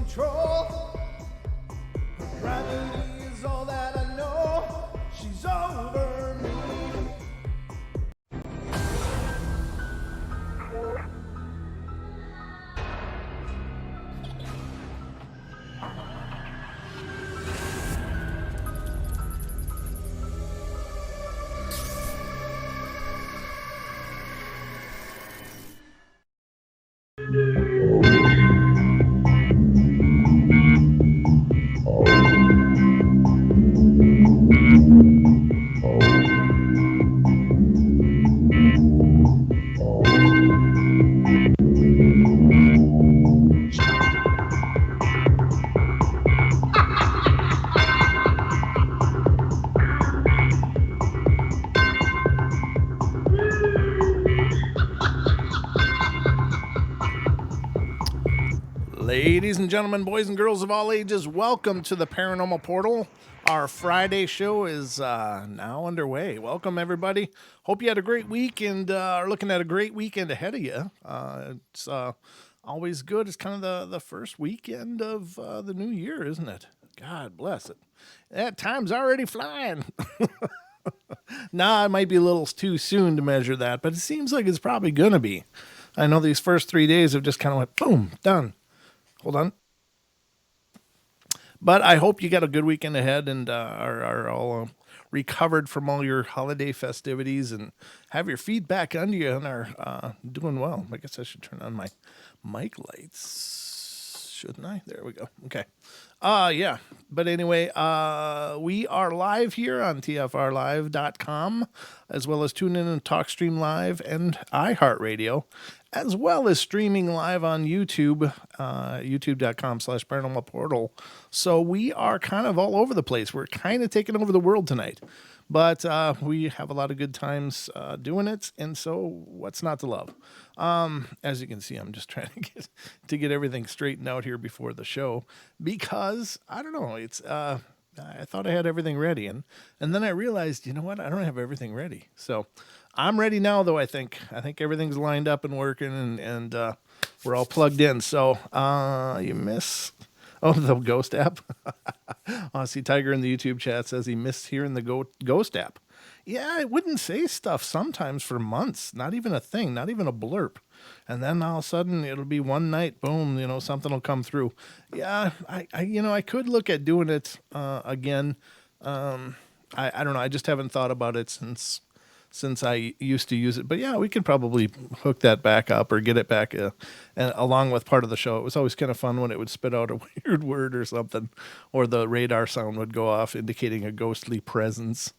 control. Gravity is all that I know. She's over me. Ladies and gentlemen, boys and girls of all ages, welcome to the Paranormal Portal. Our Friday show is now underway. Welcome, everybody. Hope you had a great week and are looking at a great weekend ahead of you. It's always good. It's kind of the first weekend of the new year, isn't it? God bless it. That time's already flying. Nah, it might be a little too soon to measure that, but it seems like it's probably going to be. I know these first 3 days have just kind of went, boom, done. Hold on. But I hope you got a good weekend ahead and are all recovered from all your holiday festivities and have your feet back under you and are doing well. I guess I should turn on my mic lights, shouldn't I? There we go. Okay. Yeah. But anyway, we are live here on tfrlive.com, as well as tune in and TalkStream Live and iHeartRadio, as well as streaming live on YouTube, youtube.com/Paranormal Portal. So we are kind of all over the place. We're kind of taking over the world tonight. But we have a lot of good times doing it, and so what's not to love? As you can see, I'm just trying to get everything straightened out here before the show because I don't know. It's I thought I had everything ready, and then I realized, you know what? I don't have everything ready. So I'm ready now, though. I think everything's lined up and working, and we're all plugged in. So you miss. Oh, the Ghost app. See, Tiger in the YouTube chat says he missed hearing the Ghost app. Yeah, it wouldn't say stuff sometimes for months. Not even a thing, not even a blurb. And then all of a sudden it'll be one night, boom, something will come through. Yeah, I could look at doing it again. I don't know. I just haven't thought about it since I used to use it. But yeah, we could probably hook that back up or get it back along with part of the show. It was always kind of fun when it would spit out a weird word or something, or the radar sound would go off indicating a ghostly presence.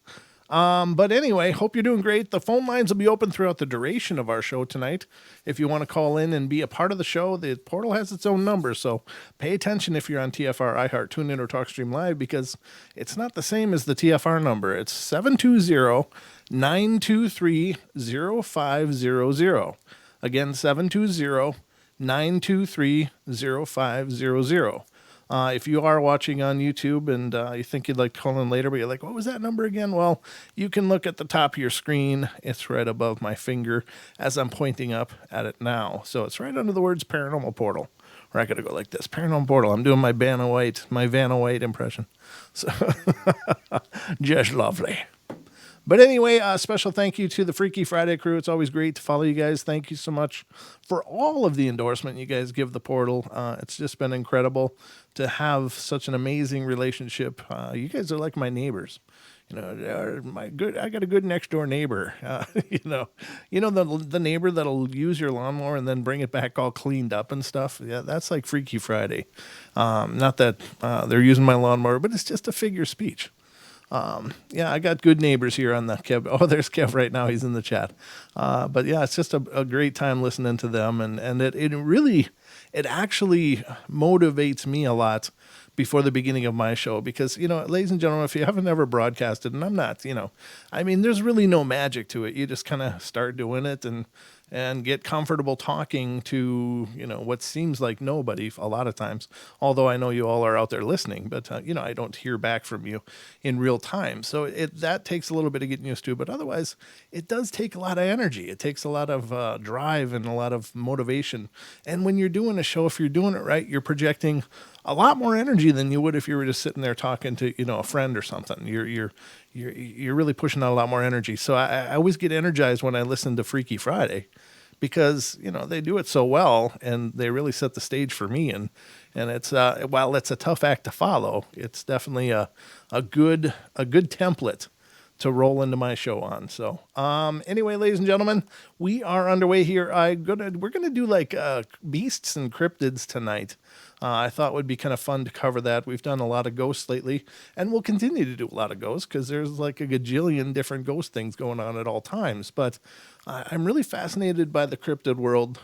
But anyway, hope you're doing great. The phone lines will be open throughout the duration of our show tonight. If you want to call in and be a part of the show, the portal has its own number, so pay attention if you're on TFR, iHeart, TuneIn, or TalkStream Live, because it's not the same as the TFR number. It's 720-923-0500. Again, 720-923-0500. If you are watching on YouTube and you think you'd like to call in later, but you're like, what was that number again? Well, you can look at the top of your screen. It's right above my finger as I'm pointing up at it now. So it's right under the words Paranormal Portal. Or I got to go like this. Paranormal Portal. I'm doing my Vanna White impression. So just lovely. But anyway, a special thank you to the Freaky Friday crew. It's always great to follow you guys. Thank you so much for all of the endorsement you guys give the portal. It's just been incredible to have such an amazing relationship. You guys are like my neighbors. I got a good next door neighbor. The neighbor that'll use your lawnmower and then bring it back all cleaned up and stuff. Yeah, that's like Freaky Friday. Not that they're using my lawnmower, but it's just a figure of speech. I got good neighbors here on the Kev. Oh, there's Kev right now. He's in the chat. But yeah, it's just a great time listening to them. And it actually motivates me a lot before the beginning of my show because, ladies and gentlemen, if you haven't ever broadcasted, and I'm not, there's really no magic to it. You just kind of start doing it and get comfortable talking to, what seems like nobody a lot of times, although I know you all are out there listening, but, I don't hear back from you in real time. So that takes a little bit of getting used to, but otherwise it does take a lot of energy. It takes a lot of drive and a lot of motivation. And when you're doing a show, if you're doing it right, you're projecting a lot more energy than you would if you were just sitting there talking to, a friend or something. You're really pushing out a lot more energy. So I always get energized when I listen to Freaky Friday, because they do it so well, and they really set the stage for me. And it's while it's a tough act to follow, it's definitely a good template to roll into my show on. So anyway, ladies and gentlemen, we are underway here. We're gonna do like beasts and cryptids tonight. I thought would be kind of fun to cover that. We've done a lot of ghosts lately, and we'll continue to do a lot of ghosts because there's like a gajillion different ghost things going on at all times. But I'm really fascinated by the cryptid world.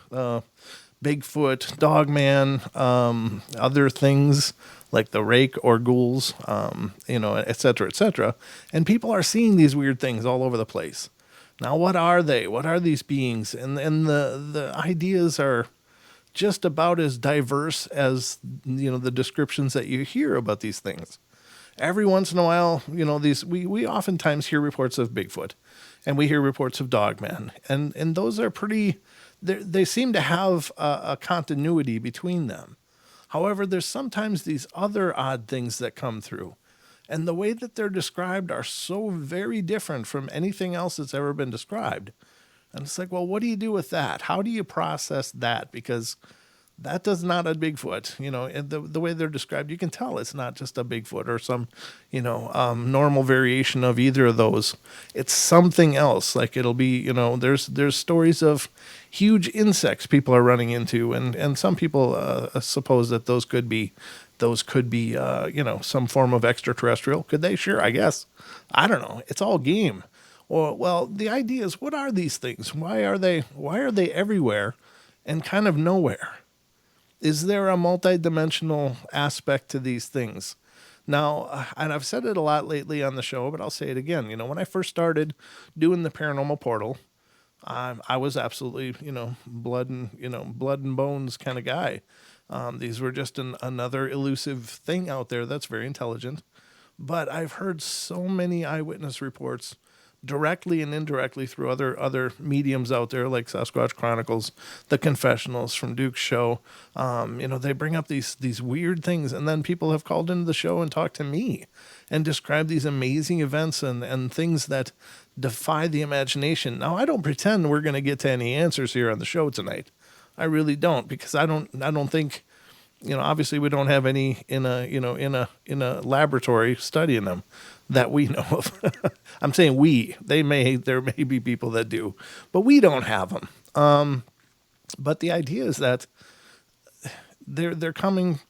Bigfoot, Dogman, other things like the rake or ghouls, et cetera, et cetera. And people are seeing these weird things all over the place. Now, what are they? What are these beings? And the ideas are just about as diverse as, the descriptions that you hear about these things. Every once in a while, we oftentimes hear reports of Bigfoot, and we hear reports of Dogman, and those are pretty. They seem to have a continuity between them. However, there's sometimes these other odd things that come through, and the way that they're described are so very different from anything else that's ever been described. And it's like, well, what do you do with that? How do you process that? Because that does not a Bigfoot, and the way they're described, you can tell it's not just a Bigfoot or some, normal variation of either of those. It's something else. Like it'll be, there's stories of huge insects people are running into, and some people suppose that those could be, some form of extraterrestrial. Could they? Sure, I guess. I don't know. It's all game. Well, the idea is, what are these things? Why are they everywhere and kind of nowhere? Is there a multidimensional aspect to these things? Now, and I've said it a lot lately on the show, but I'll say it again. When I first started doing the Paranormal Portal, I was absolutely, blood and bones kind of guy. These were just another elusive thing out there that's very intelligent. But I've heard so many eyewitness reports, directly and indirectly through other mediums out there, like Sasquatch Chronicles, The Confessionals from Duke's show. They bring up these weird things, and then people have called into the show and talked to me and described these amazing events and things that defy the imagination. Now, I don't pretend we're going to get to any answers here on the show tonight. I really don't, because I don't think, obviously we don't have any in a laboratory studying them that we know of. I'm saying there may be people that do, but we don't have them. But the idea is that they're coming.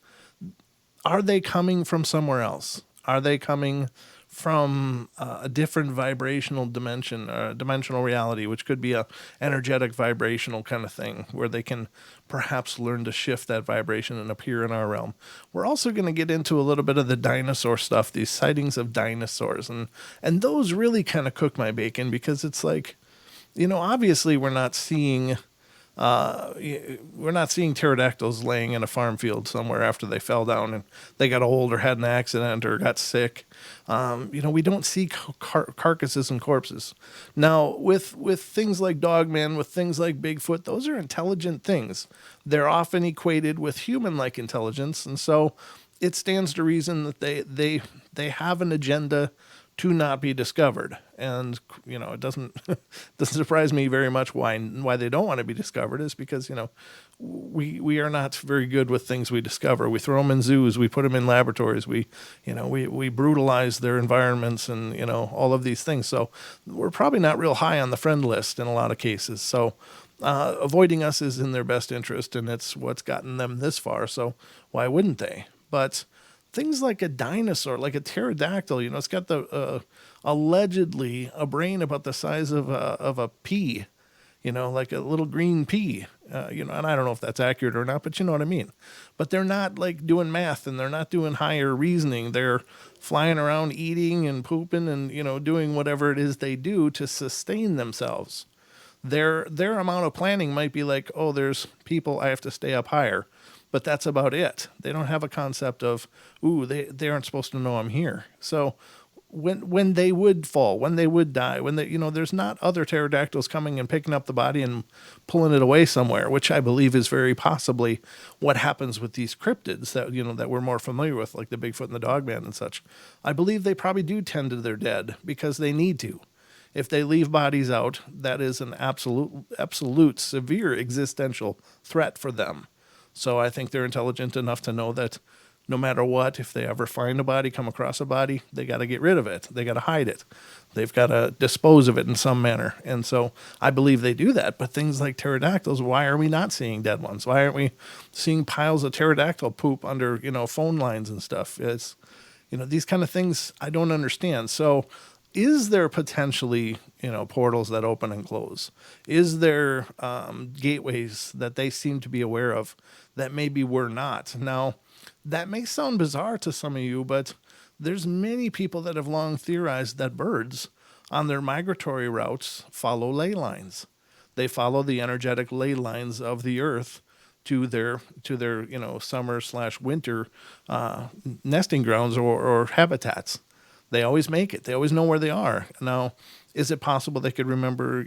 Are they coming from somewhere else? Are they coming from a different vibrational dimension, dimensional reality, which could be a energetic vibrational kind of thing, where they can perhaps learn to shift that vibration and appear in our realm? We're also going to get into a little bit of the dinosaur stuff, these sightings of dinosaurs, and those really kind of cook my bacon, because it's like, obviously we're not seeing pterodactyls laying in a farm field somewhere after they fell down and they got old or had an accident or got sick. We don't see carcasses and corpses. Now, with things like Dogman, with things like Bigfoot, those are intelligent things. They're often equated with human-like intelligence, and so it stands to reason that they have an agenda to not be discovered. And, it doesn't surprise me very much why they don't want to be discovered, is because, we are not very good with things we discover. We throw them in zoos, we put them in laboratories, we brutalize their environments and, all of these things. So we're probably not real high on the friend list in a lot of cases. So avoiding us is in their best interest, and it's what's gotten them this far. So why wouldn't they? But things like a dinosaur, like a pterodactyl, it's got the allegedly a brain about the size of a pea, like a little green pea, and I don't know if that's accurate or not, but you know what I mean. But they're not like doing math, and they're not doing higher reasoning. They're flying around eating and pooping and, doing whatever it is they do to sustain themselves. Their amount of planning might be like, oh, there's people, I have to stay up higher. But that's about it. They don't have a concept of, they aren't supposed to know I'm here. So when they would fall, when they would die, when they, there's not other pterodactyls coming and picking up the body and pulling it away somewhere, which I believe is very possibly what happens with these cryptids that, that we're more familiar with, like the Bigfoot and the Dogman and such. I believe they probably do tend to their dead because they need to. If they leave bodies out, that is an absolute severe existential threat for them. So I think they're intelligent enough to know that no matter what, if they ever find a body, come across a body, they got to get rid of it. They got to hide it. They've got to dispose of it in some manner. And so I believe they do that. But things like pterodactyls, why are we not seeing dead ones? Why aren't we seeing piles of pterodactyl poop under, phone lines and stuff? It's, these kind of things I don't understand. So is there potentially, portals that open and close? Is there gateways that they seem to be aware of that maybe we're not? Now, that may sound bizarre to some of you, but there's many people that have long theorized that birds on their migratory routes follow ley lines. They follow the energetic ley lines of the earth to their summer/winter nesting grounds or habitats. They always make it. They always know where they are. Now, is it possible they could remember,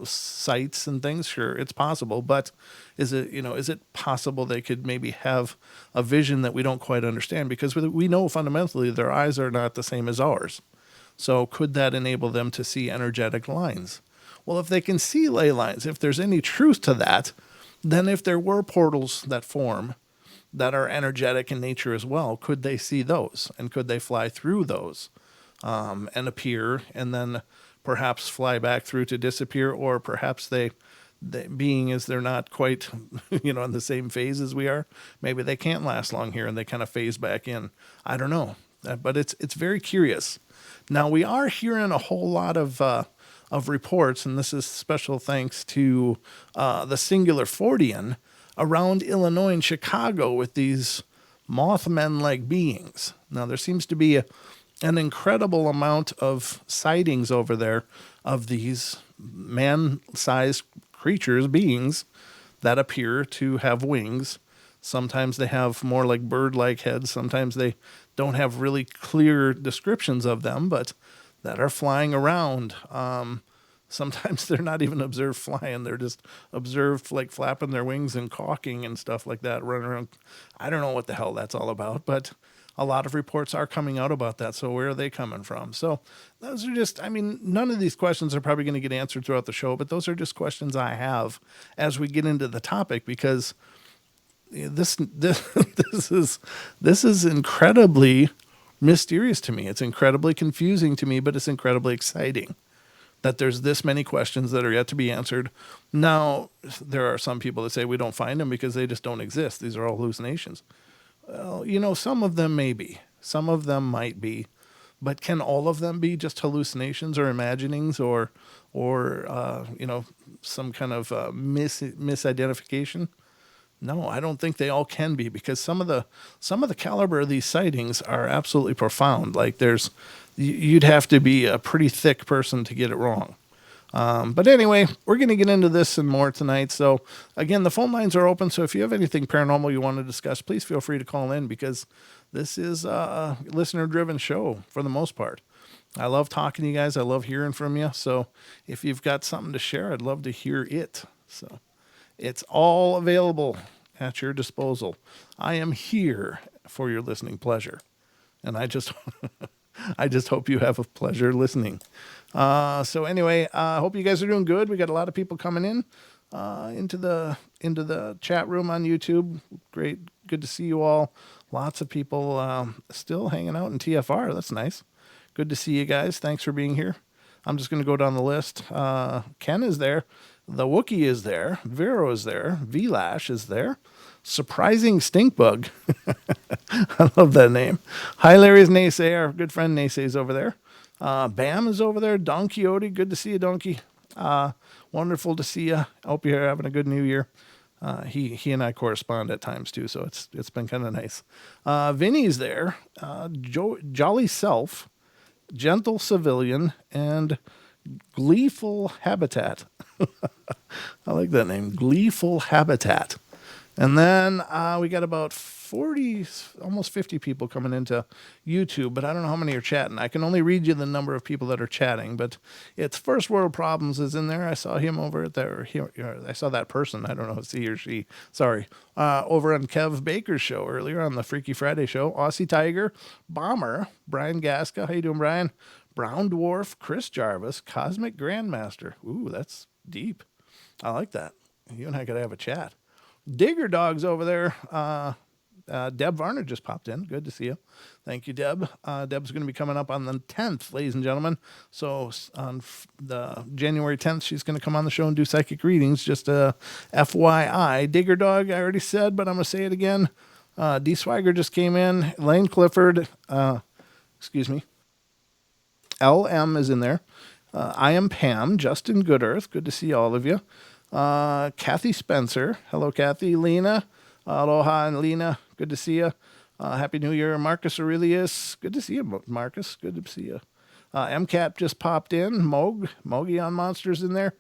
sites and things? Sure, it's possible. But is it possible they could maybe have a vision that we don't quite understand? Because we know fundamentally their eyes are not the same as ours. So could that enable them to see energetic lines? Well, if they can see ley lines, if there's any truth to that, then if there were portals that form that are energetic in nature as well, could they see those? And could they fly through those and appear and then perhaps fly back through to disappear? Or perhaps they being as they're not quite, in the same phase as we are, maybe they can't last long here and they kind of phase back in. I don't know. But it's very curious. Now, we are hearing a whole lot of reports, and this is special thanks to the Singular Fortean, around Illinois and Chicago with these Mothman-like beings. Now, there seems to be an incredible amount of sightings over there of these man-sized creatures, beings, that appear to have wings. Sometimes they have more like bird-like heads. Sometimes they don't have really clear descriptions of them, but that are flying around. Sometimes they're not even observed flying. They're just observed like flapping their wings and caulking and stuff like that, running around. I don't know what the hell that's all about, but a lot of reports are coming out about that. So where are they coming from? So those are just, none of these questions are probably going to get answered throughout the show, but those are just questions I have as we get into the topic, because this is incredibly mysterious to me. It's incredibly confusing to me, but it's incredibly exciting that there's this many questions that are yet to be answered. Now, there are some people that say we don't find them because they just don't exist. These are all hallucinations. Well, some of them may be. Some of them might be. But can all of them be just hallucinations or imaginings or some kind of misidentification? No, I don't think they all can be, because some of the caliber of these sightings are absolutely profound. Like you'd have to be a pretty thick person to get it wrong. But anyway, we're going to get into this and more tonight. So again, the phone lines are open. So if you have anything paranormal you want to discuss, please feel free to call in, because this is a listener-driven show for the most part. I love talking to you guys. I love hearing from you. So if you've got something to share, I'd love to hear it. So it's all available at your disposal. I am here for your listening pleasure. And I just hope you have a pleasure listening. So anyway, I hope you guys are doing good. We got a lot of people coming in into the chat room on YouTube. Great. Good to see you all. Lots of people still hanging out in TFR. That's nice. Good to see you guys. Thanks for being here. I'm just going to go down the list. Ken is there. The Wookiee is there. Vero is there. V-Lash is there. Surprising Stinkbug. I love that name. Hi, Larry's Naysay. Our good friend Naysay's over there. Bam is over there. Don Quixote. Good to see you, Donkey. Wonderful to see you. I hope you're having a good new year. He and I correspond at times too, so it's been kind of nice. Vinny's there. Jolly Self, Gentle Civilian, and Gleeful Habitat. I like that name, Gleeful Habitat. And then we got about 40, almost 50 people coming into YouTube, but I don't know how many are chatting. I can only read you the number of people that are chatting, but it's First World Problems is in there. I saw him over at there. I saw that person. I don't know if it's he or she. Sorry. Over on Kev Baker's show earlier on the Freaky Friday show. Aussie Tiger, Bomber, Brian Gasca. How you doing, Brian? Brown Dwarf, Chris Jarvis, Cosmic Grandmaster. Ooh, that's deep. I like that. You and I got to have a chat. Digger Dog's over there. Deb Varner just popped in. Good to see you. Thank you, Deb. Deb's going to be coming up on the 10th, ladies and gentlemen. So on the January 10th, she's going to come on the show and do psychic readings. Just FYI. Digger Dog, I already said, but I'm going to say it again. D. Swiger just came in. Lane Clifford. Excuse me. LM is in there. I am Pam. Justin Goodearth. Good to see all of you. Kathy Spencer. Hello, Kathy. Lena. Aloha and Lena. Good to see you. Happy New Year. Marcus Aurelius. Good to see you, Marcus. Good to see you. MCAP just popped in. Mogi on Monsters in there.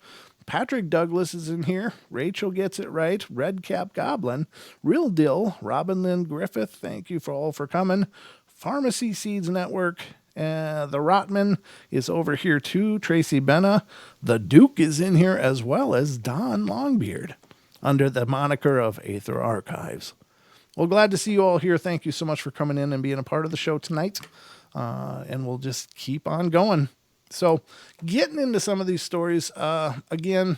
Patrick Douglas is in here. Rachel gets it right. Red Cap Goblin. Real Dill. Robin Lynn Griffith. Thank you for all for coming. Pharmacy Seeds Network. The Rotman is over here too. Tracy Benna. The Duke is in here as well as Don Longbeard under the moniker of Aether Archives. Well, glad to see you all here. Thank you so much for coming in and being a part of the show tonight. And we'll just keep on going. So getting into some of these stories, again,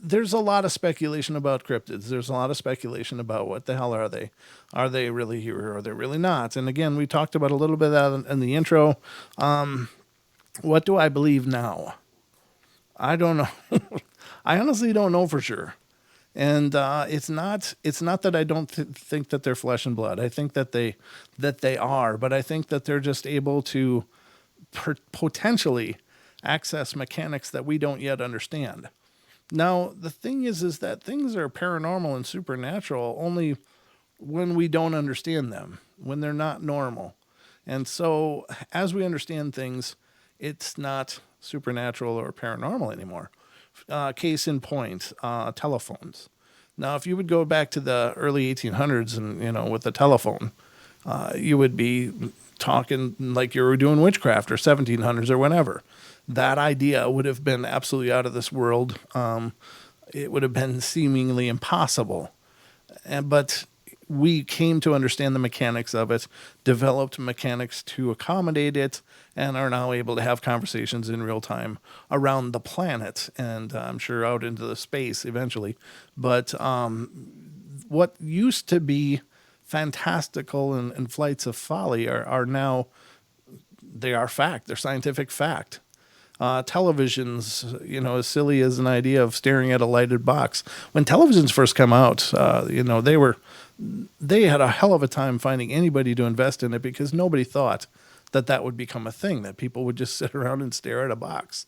there's a lot of speculation about cryptids. There's a lot of speculation about what the hell are they? Are they really here or are they really not? And again, we talked about a little bit of that in the intro. What do I believe now? I don't know. I honestly don't know for sure. And it's not that I don't think that they're flesh and blood. I think that they are, but I think that they're just able to potentially access mechanics that we don't yet understand. Now, the thing is that things are paranormal and supernatural only when we don't understand them, when they're not normal. And so as we understand things, it's not supernatural or paranormal anymore. Case in point, telephones. Now, if you would go back to the early 1800s and, with the telephone, you would be talking like you were doing witchcraft or 1700s or whenever. That idea would have been absolutely out of this world. It would have been seemingly impossible. But we came to understand the mechanics of it, developed mechanics to accommodate it, and are now able to have conversations in real time around the planet and I'm sure out into the space eventually. But what used to be fantastical and flights of folly are now, they are fact. They're scientific fact. Televisions, as silly as an idea of staring at a lighted box. When televisions first come out, they had a hell of a time finding anybody to invest in it because nobody thought that would become a thing, that people would just sit around and stare at a box.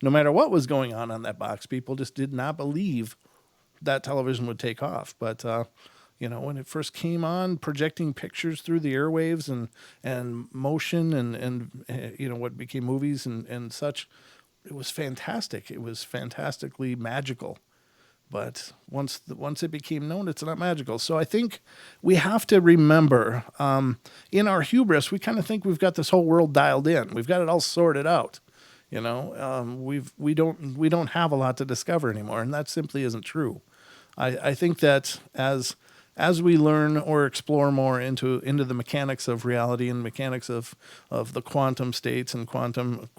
No matter what was going on that box, people just did not believe that television would take off. But, when it first came on, projecting pictures through the airwaves and motion and what became movies and such, it was fantastic. It was fantastically magical. But once it became known, it's not magical. So I think we have to remember, in our hubris, we kind of think we've got this whole world dialed in. We've got it all sorted out. We don't have a lot to discover anymore, and that simply isn't true. I think that as we learn or explore more into the mechanics of reality and mechanics of the quantum states and quantum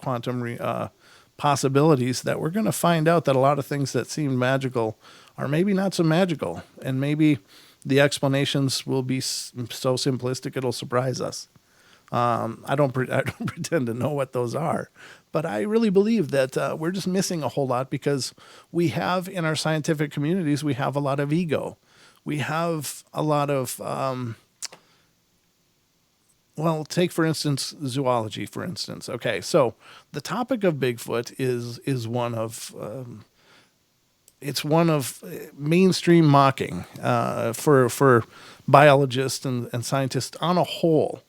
possibilities, that we're going to find out that a lot of things that seem magical are maybe not so magical, and maybe the explanations will be so simplistic it'll surprise us. I don't pretend to know what those are, but I really believe that we're just missing a whole lot because we have in our scientific communities, we have a lot of ego. We have a lot of, take, for instance, zoology, for instance. Okay, so the topic of Bigfoot is one of mainstream mocking for biologists and scientists on a whole.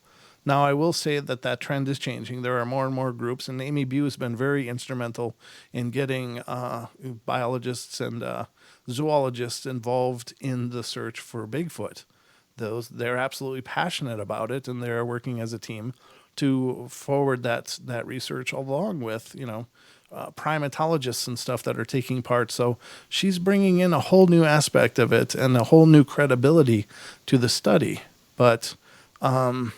Now, I will say that that trend is changing. There are more and more groups, and Amy Bew has been very instrumental in getting biologists and zoologists involved in the search for Bigfoot. They're absolutely passionate about it, and they're working as a team to forward that research along with primatologists and stuff that are taking part. So she's bringing in a whole new aspect of it and a whole new credibility to the study. But I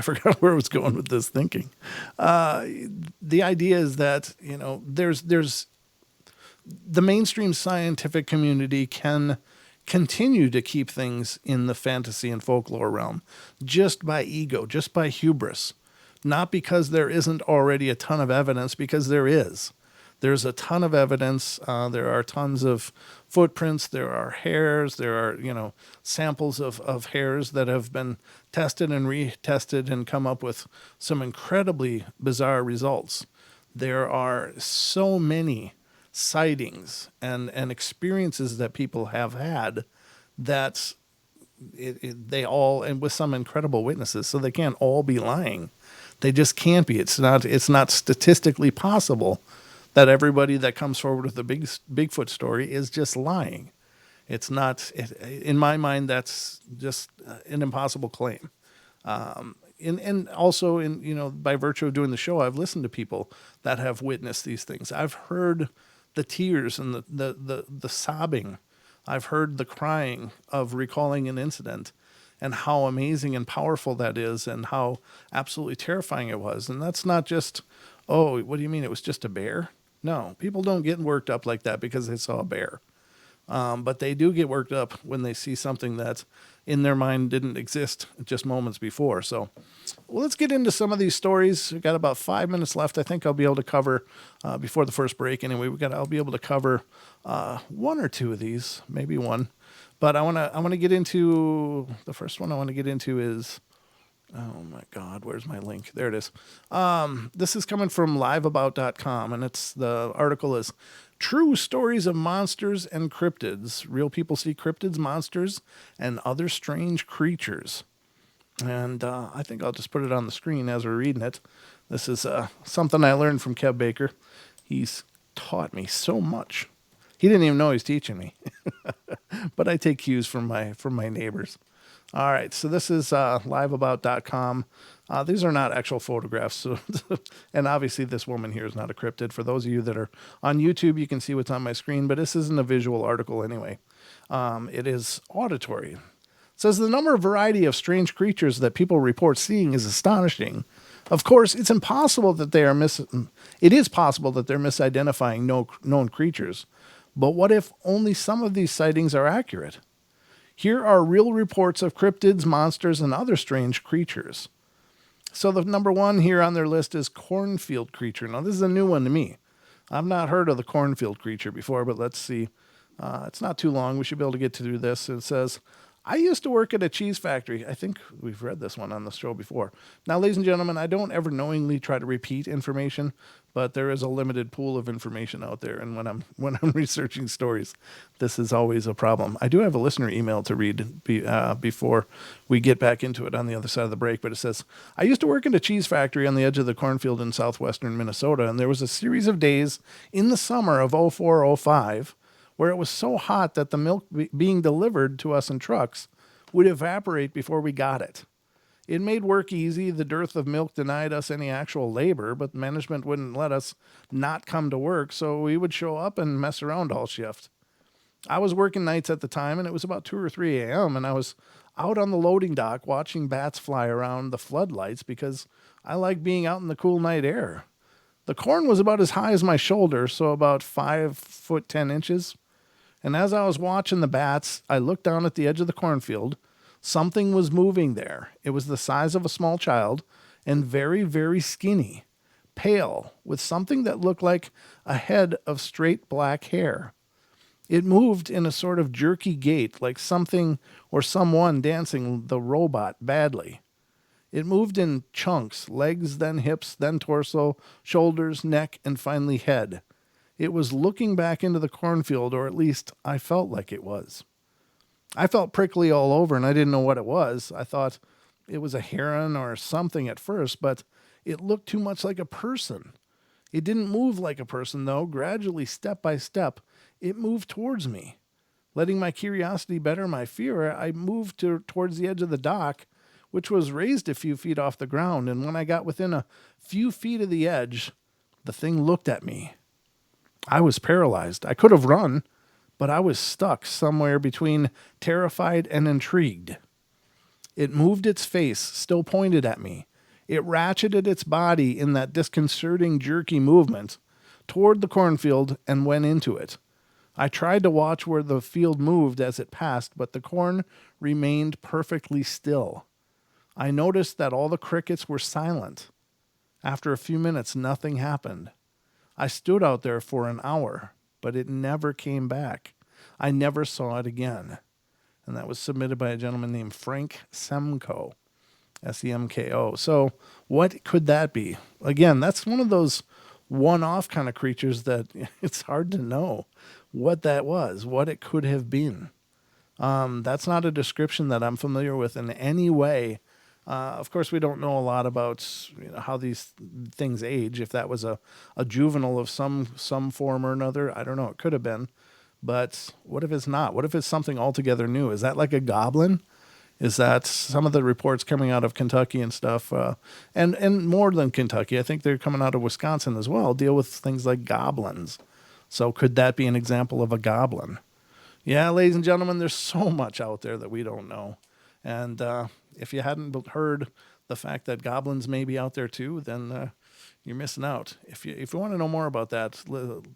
forgot where I was going with this thinking. The idea is that there's the mainstream scientific community can continue to keep things in the fantasy and folklore realm just by ego, just by hubris. Not because there isn't already a ton of evidence, because there is. There's a ton of evidence. There are tons of footprints. There are hairs. There are, samples of hairs that have been tested and retested and come up with some incredibly bizarre results. There are so many sightings and experiences that people have had that they all, and with some incredible witnesses, so they can't all be lying. They just can't be. It's not statistically possible that everybody that comes forward with a Bigfoot story is just lying. It's not. In my mind, that's just an impossible claim. And also, by virtue of doing the show, I've listened to people that have witnessed these things. I've heard the tears and the sobbing. I've heard the crying of recalling an incident and how amazing and powerful that is and how absolutely terrifying it was. And that's not just, oh, what do you mean it was just a bear? No, people don't get worked up like that because they saw a bear. But they do get worked up when they see something that in their mind didn't exist just moments before. So let's get into some of these stories. We've got about 5 minutes left. I think I'll be able to cover, before the first break anyway, I'll be able to cover one or two of these, maybe one. But I want to get into, the first one I want to get into is, oh my God, where's my link? There it is. This is coming from liveabout.com, and the article is True Stories of Monsters and Cryptids. Real people see cryptids, monsters, and other strange creatures. And I think I'll just put it on the screen as we're reading it. This is something I learned from Kev Baker. He's taught me so much. He didn't even know he's teaching me. But I take cues from my neighbors. All right, so this is liveabout.com. These are not actual photographs. So and obviously this woman here is not a cryptid. For those of you that are on YouTube, you can see what's on my screen, but this isn't a visual article anyway. It is auditory. It says the number of variety of strange creatures that people report seeing is astonishing. Of course, it is possible that they're misidentifying known creatures. But what if only some of these sightings are accurate? Here are real reports of cryptids, monsters, and other strange creatures. So the number one here on their list is cornfield creature. Now, this is a new one to me. I've not heard of the cornfield creature before, but let's see. It's not too long. We should be able to get through this. It says, I used to work at a cheese factory. I think we've read this one on the show before. Now, ladies and gentlemen, I don't ever knowingly try to repeat information, but there is a limited pool of information out there. And when I'm researching stories, this is always a problem. I do have a listener email to read before we get back into it on the other side of the break. But it says, I used to work at a cheese factory on the edge of the cornfield in southwestern Minnesota. And there was a series of days in the summer of 04-05 where it was so hot that the milk being delivered to us in trucks would evaporate before we got it. It made work easy. The dearth of milk denied us any actual labor, but management wouldn't let us not come to work, so we would show up and mess around all shift. I was working nights at the time, and it was about 2 or 3 a.m., and I was out on the loading dock watching bats fly around the floodlights because I like being out in the cool night air. The corn was about as high as my shoulder, so about 5 foot 10 inches. And as I was watching the bats, I looked down at the edge of the cornfield. Something was moving there. It was the size of a small child and very, very skinny, pale, with something that looked like a head of straight black hair. It moved in a sort of jerky gait, like something or someone dancing the robot badly. It moved in chunks, legs, then hips, then torso, shoulders, neck, and finally head. It was looking back into the cornfield, or at least I felt like it was. I felt prickly all over, and I didn't know what it was. I thought, it was a heron or something at first, but it looked too much like a person. It didn't move like a person, though. Gradually, step by step, it moved towards me. Letting my curiosity better my fear, I moved towards the edge of the dock, which was raised a few feet off the ground, and when I got within a few feet of the edge, the thing looked at me. I was paralyzed. I could have run, but I was stuck somewhere between terrified and intrigued. It moved its face, still pointed at me. It ratcheted its body in that disconcerting, jerky movement toward the cornfield and went into it. I tried to watch where the field moved as it passed, but the corn remained perfectly still. I noticed that all the crickets were silent. After a few minutes, nothing happened. I stood out there for an hour, but it never came back. I never saw it again. And that was submitted by a gentleman named Frank Semko, Semko. So what could that be? Again, that's one of those one-off kind of creatures that it's hard to know what that was, what it could have been. That's not a description that I'm familiar with in any way. Of course, we don't know a lot about how these things age. If that was a juvenile of some form or another, I don't know. It could have been. But what if it's not? What if it's something altogether new? Is that like a goblin? Is that some of the reports coming out of Kentucky and stuff? And more than Kentucky, I think they're coming out of Wisconsin as well, deal with things like goblins. So could that be an example of a goblin? Yeah, ladies and gentlemen, there's so much out there that we don't know. And if you hadn't heard the fact that goblins may be out there too, then you're missing out. If you want to know more about that,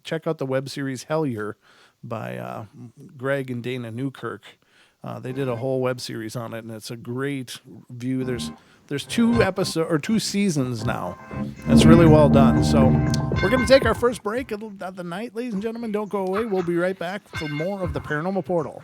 check out the web series Hellier by Greg and Dana Newkirk. They did a whole web series on it, and it's a great view. There's 2 seasons now. It's really well done. So we're going to take our first break of the night, ladies and gentlemen. Don't go away. We'll be right back for more of the Paranormal Portal.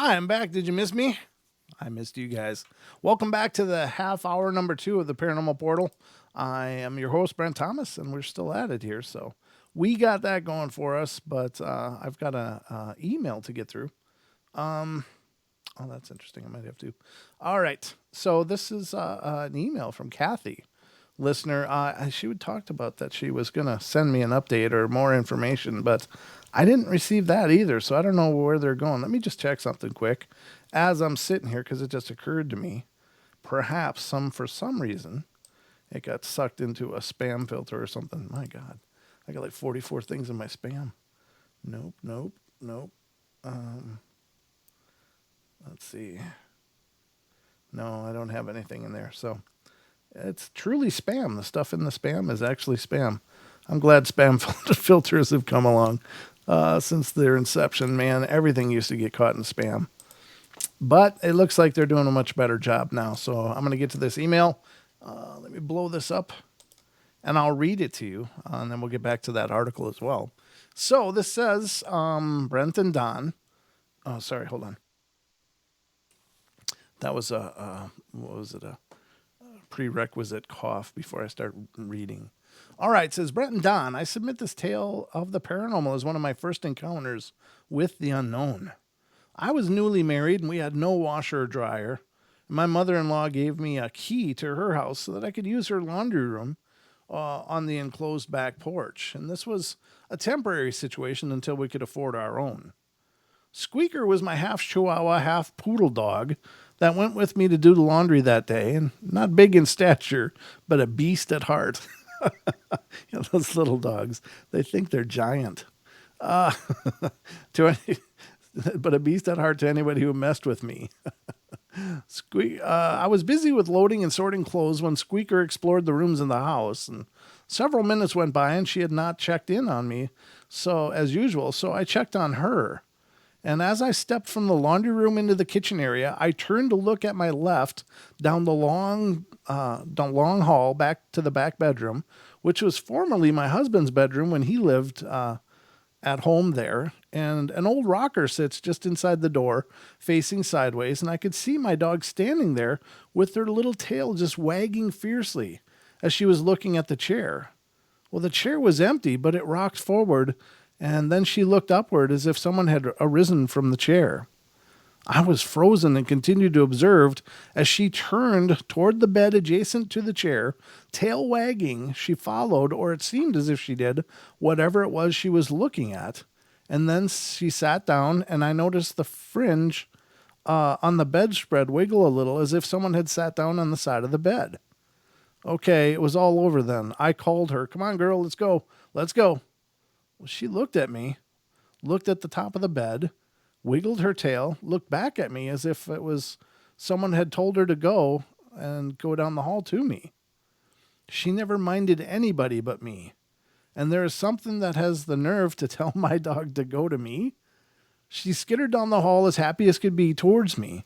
Hi, I'm back. Did you miss me? I missed you guys. Welcome back to the half hour number 2 of the Paranormal Portal. I am your host, Brent Thomas, and we're still at it here. So we got that going for us, but I've got a email to get through. Oh, that's interesting. I might have to. All right. So this is an email from Kathy, listener. She would talked about that she was going to send me an update or more information, but I didn't receive that either. So I don't know where they're going. Let me just check something quick as I'm sitting here because it just occurred to me. Perhaps for some reason it got sucked into a spam filter or something. My God, I got like 44 things in my spam. Nope. Let's see. No, I don't have anything in there. So it's truly spam. The stuff in the spam is actually spam. I'm glad spam filters have come along since their inception. Man, everything used to get caught in spam. But it looks like they're doing a much better job now. So I'm going to get to this email. Let me blow this up and I'll read it to you. And then we'll get back to that article as well. So this says, Brent and Don. Oh, sorry. Hold on. That was a prerequisite cough before I start reading. All right, it says, Brent and Don, I submit this tale of the paranormal as one of my first encounters with the unknown. I was newly married and we had no washer or dryer. My mother-in-law gave me a key to her house so that I could use her laundry room on the enclosed back porch. And this was a temporary situation until we could afford our own. Squeaker was my half Chihuahua, half poodle dog that went with me to do the laundry that day, and not big in stature, but a beast at heart. Those little dogs, they think they're giant. But a beast at heart to anybody who messed with me. I was busy with loading and sorting clothes when Squeaker explored the rooms in the house, and several minutes went by and she had not checked in on me, so as usual, so I checked on her. And as I stepped from the laundry room into the kitchen area, I turned to look at my left down the long hall back to the back bedroom, which was formerly my husband's bedroom when he lived at home there. And an old rocker sits just inside the door, facing sideways, and I could see my dog standing there with her little tail just wagging fiercely as she was looking at the chair. Well, the chair was empty, but it rocked forward, and then she looked upward as if someone had arisen from the chair. I was frozen and continued to observe as she turned toward the bed adjacent to the chair, tail wagging. She followed, or it seemed as if she did, whatever it was she was looking at. And then she sat down, and I noticed the fringe on the bedspread wiggle a little as if someone had sat down on the side of the bed. Okay, it was all over then. I called her. Come on, girl, let's go. Let's go. Well, she looked at me, looked at the top of the bed, wiggled her tail, looked back at me as if it was someone had told her to go and go down the hall to me. She never minded anybody but me. And there is something that has the nerve to tell my dog to go to me. She skittered down the hall as happy as could be towards me.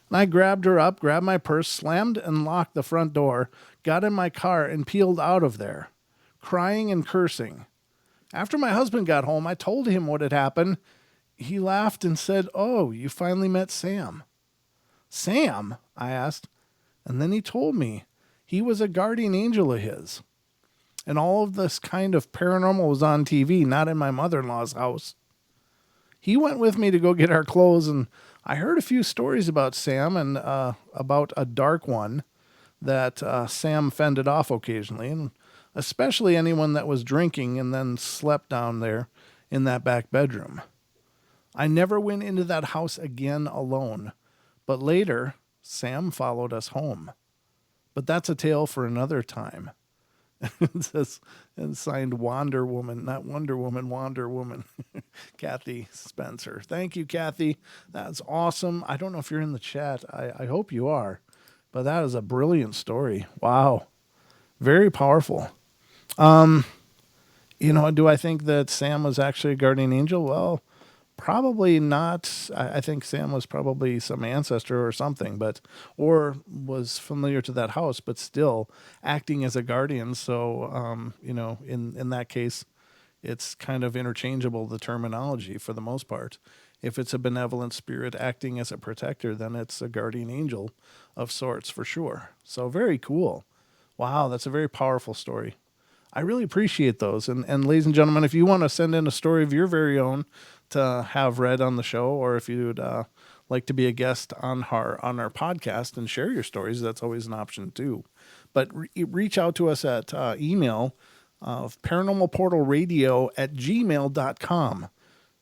And I grabbed her up, grabbed my purse, slammed and locked the front door, got in my car and peeled out of there, crying and cursing. After my husband got home, I told him what had happened. He laughed and said, "Oh, you finally met Sam." "Sam?" I asked. And then he told me he was a guardian angel of his. And all of this kind of paranormal was on TV, not in my mother-in-law's house. He went with me to go get our clothes, and I heard a few stories about Sam and about a dark one that Sam fended off occasionally, and especially anyone that was drinking and then slept down there in that back bedroom. I never went into that house again alone, but later, Sam followed us home. But that's a tale for another time. It says, and signed Wander Woman, not Wonder Woman, Wander Woman. Kathy Spencer. Thank you, Kathy. That's awesome. I don't know if you're in the chat. I hope you are. But that is a brilliant story. Wow. Very powerful. Do I think that Sam was actually a guardian angel? Well, probably not. I think Sam was probably some ancestor or something, or was familiar to that house, but still acting as a guardian. So, in that case, it's kind of interchangeable, the terminology for the most part. If it's a benevolent spirit acting as a protector, then it's a guardian angel of sorts for sure. So very cool. Wow, that's a very powerful story. I really appreciate those. And ladies and gentlemen, if you want to send in a story of your very own to have read on the show, or if you'd like to be a guest on our podcast and share your stories, that's always an option too. But reach out to us at email of paranormalportalradio@gmail.com,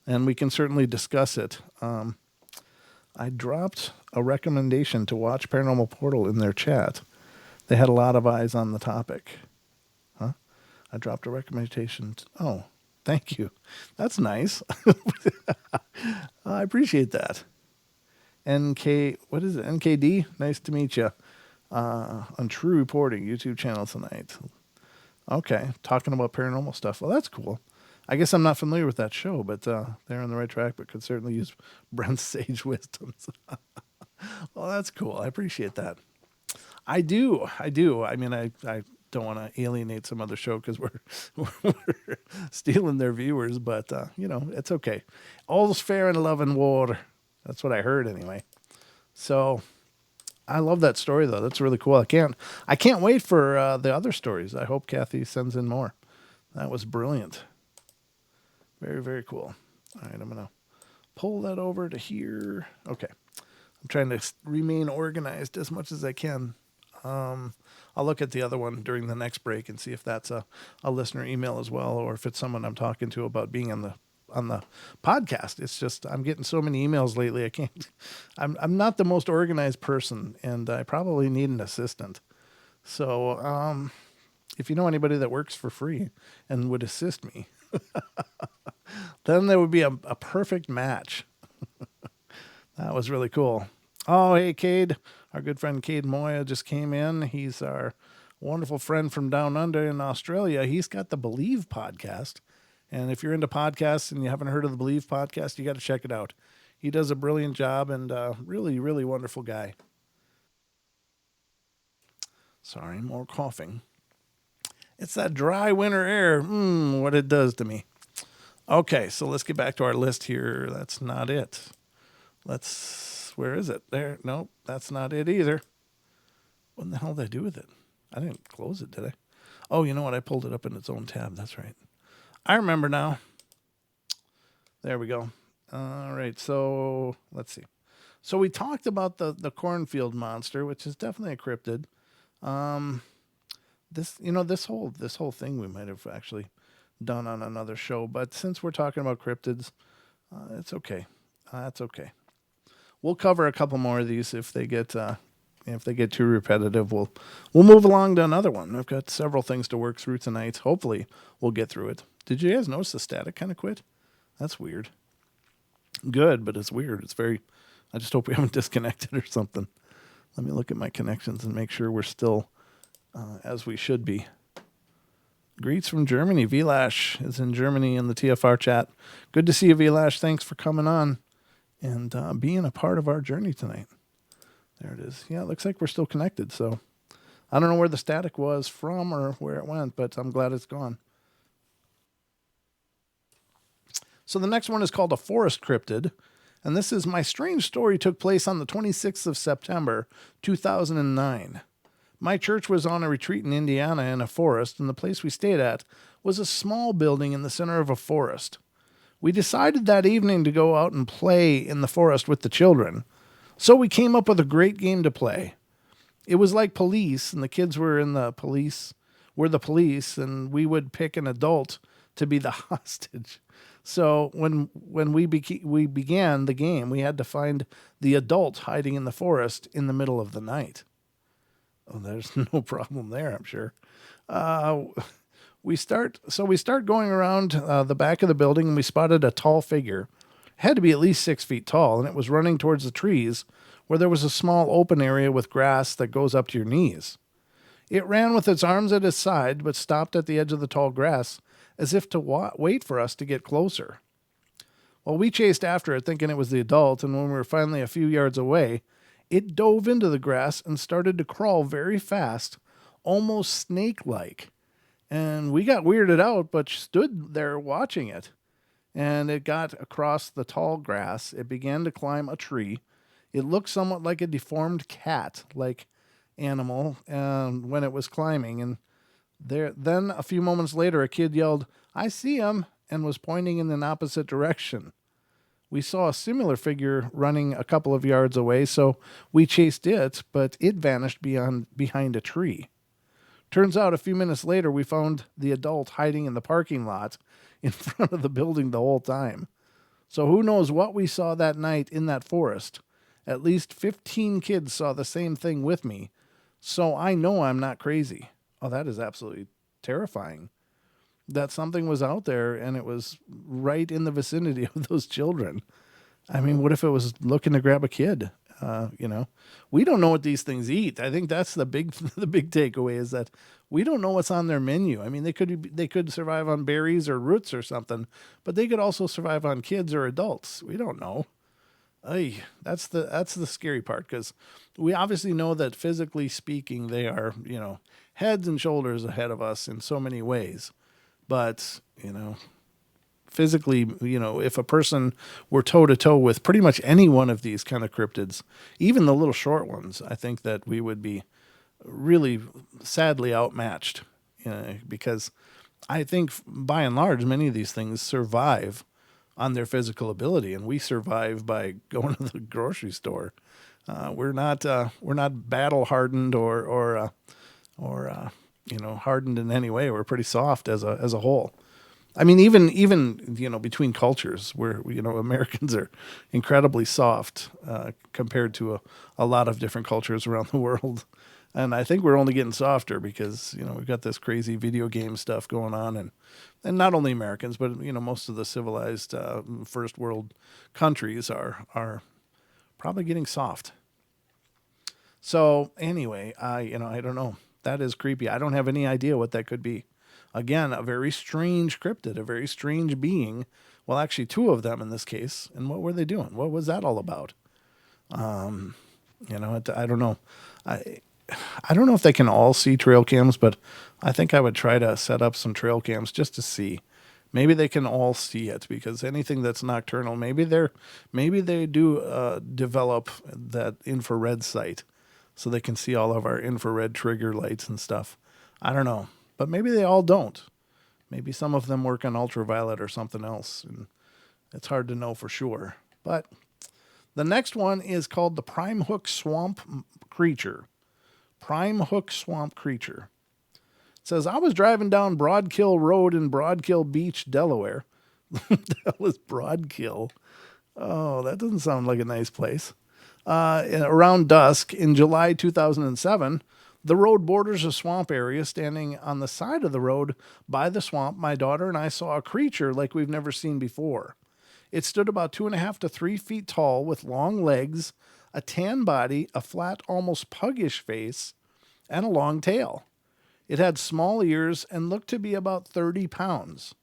and we can certainly discuss it. I dropped a recommendation to watch Paranormal Portal in their chat. They had a lot of eyes on the topic. Huh? I dropped a recommendation. Oh, thank you. That's nice. I appreciate that. What is it? NKD? Nice to meet you. On True Reporting YouTube channel tonight. Okay, talking about paranormal stuff. Well, that's cool. I guess I'm not familiar with that show, but they're on the right track, but could certainly use Brent's sage wisdoms. Well, that's cool. I appreciate that. I do. I mean, I don't want to alienate some other show because we're stealing their viewers, but it's okay. All's fair in love and war. That's what I heard anyway. So I love that story though. That's really cool. I can't wait for the other stories. I hope Kathy sends in more. That was brilliant. Very, very cool. All right, I'm going to pull that over to here. Okay. I'm trying to remain organized as much as I can. I'll look at the other one during the next break and see if that's a listener email as well, or if it's someone I'm talking to about being on the podcast. It's just I'm getting so many emails lately. I can't. I'm not the most organized person, and I probably need an assistant. So if you know anybody that works for free and would assist me, then there would be a perfect match. That was really cool. Oh, hey, Cade. Our good friend Cade Moya just came in. He's our wonderful friend from down under in Australia. He's got the Believe podcast. And if you're into podcasts and you haven't heard of the Believe podcast, you got to check it out. He does a brilliant job and really, really wonderful guy. Sorry, more coughing. It's that dry winter air. What it does to me. Okay, so let's get back to our list here. That's not it. Where is it? There. Nope, that's not it either. What in the hell did I do with it? I didn't close it, did I? Oh, you know what? I pulled it up in its own tab. That's right. I remember now. There we go. All right, so let's see. So we talked about the cornfield monster, which is definitely a cryptid. This whole thing we might have actually done on another show, but since we're talking about cryptids, it's okay. That's okay. We'll cover a couple more of these if they get too repetitive. We'll move along to another one. I've got several things to work through tonight. Hopefully, we'll get through it. Did you guys notice the static kind of quit? That's weird. Good, but it's weird. I just hope we haven't disconnected or something. Let me look at my connections and make sure we're still as we should be. Greets from Germany. Vilash is in Germany in the TFR chat. Good to see you, Vilash. Thanks for coming on and being a part of our journey tonight. There it is. Yeah, it looks like we're still connected. So I don't know where the static was from or where it went, but I'm glad it's gone. So the next one is called a forest cryptid. And this is my strange story took place on the 26th of September, 2009. My church was on a retreat in Indiana in a forest, and the place we stayed at was a small building in the center of a forest. We decided that evening to go out and play in the forest with the children, so we came up with a great game to play. It was like police, and the kids were the police, and we would pick an adult to be the hostage. So when we began the game, we had to find the adult hiding in the forest in the middle of the night. Oh, there's no problem there, I'm sure. We start going around the back of the building, and we spotted a tall figure. It had to be at least 6 feet tall, and it was running towards the trees where there was a small open area with grass that goes up to your knees. It ran with its arms at its side, but stopped at the edge of the tall grass as if to wait for us to get closer. Well, we chased after it, thinking it was the adult, and when we were finally a few yards away, it dove into the grass and started to crawl very fast, almost snake-like. And we got weirded out, but stood there watching it. and it got across the tall grass. It began to climb a tree. It looked somewhat like a deformed cat, like animal, when it was climbing. And then a few moments later, a kid yelled, "I see him," and was pointing in an opposite direction. We saw a similar figure running a couple of yards away, so we chased it, but it vanished behind a tree. Turns out a few minutes later, we found the adult hiding in the parking lot in front of the building the whole time. So who knows what we saw that night in that forest. At least 15 kids saw the same thing with me, so I know I'm not crazy. Oh, that is absolutely terrifying. That something was out there and it was right in the vicinity of those children. I mean, what if it was looking to grab a kid? We don't know what these things eat. I think that's the big the big takeaway is that we don't know what's on their menu. I mean, they could survive on berries or roots or something, but they could also survive on kids or adults. We don't know. Ay, that's the scary part, because we obviously know that physically speaking, they are, heads and shoulders ahead of us in so many ways. But, physically, if a person were toe to toe with pretty much any one of these kind of cryptids, even the little short ones, I think that we would be really sadly outmatched, because I think by and large, many of these things survive on their physical ability, and we survive by going to the grocery store. We're not battle hardened or hardened in any way. We're pretty soft as a whole. I mean, even between cultures, where Americans are incredibly soft compared to a lot of different cultures around the world, and I think we're only getting softer because we've got this crazy video game stuff going on, and not only Americans, but most of the civilized first world countries are probably getting soft. So anyway, I don't know. That is creepy. I don't have any idea what that could be. Again, a very strange cryptid, a very strange being. Well, actually, two of them in this case. And what were they doing? What was that all about? I don't know. I don't know if they can all see trail cams, but I think I would try to set up some trail cams just to see. Maybe they can all see it, because anything that's nocturnal, maybe they do develop that infrared sight, so they can see all of our infrared trigger lights and stuff. I don't know, but maybe they all don't. Maybe some of them work on ultraviolet or something else, and it's hard to know for sure. But the next one is called the Prime Hook Swamp Creature. Prime Hook Swamp Creature. It says, I was driving down Broadkill Road in Broadkill Beach, Delaware. What the hell is Broadkill? Oh, that doesn't sound like a nice place. Around dusk in July 2007, the road borders a swamp area. Standing on the side of the road by the swamp, my daughter and I saw a creature like we've never seen before. It stood about 2.5 to 3 feet tall with long legs, a tan body, a flat, almost puggish face, and a long tail. It had small ears and looked to be about 30 pounds.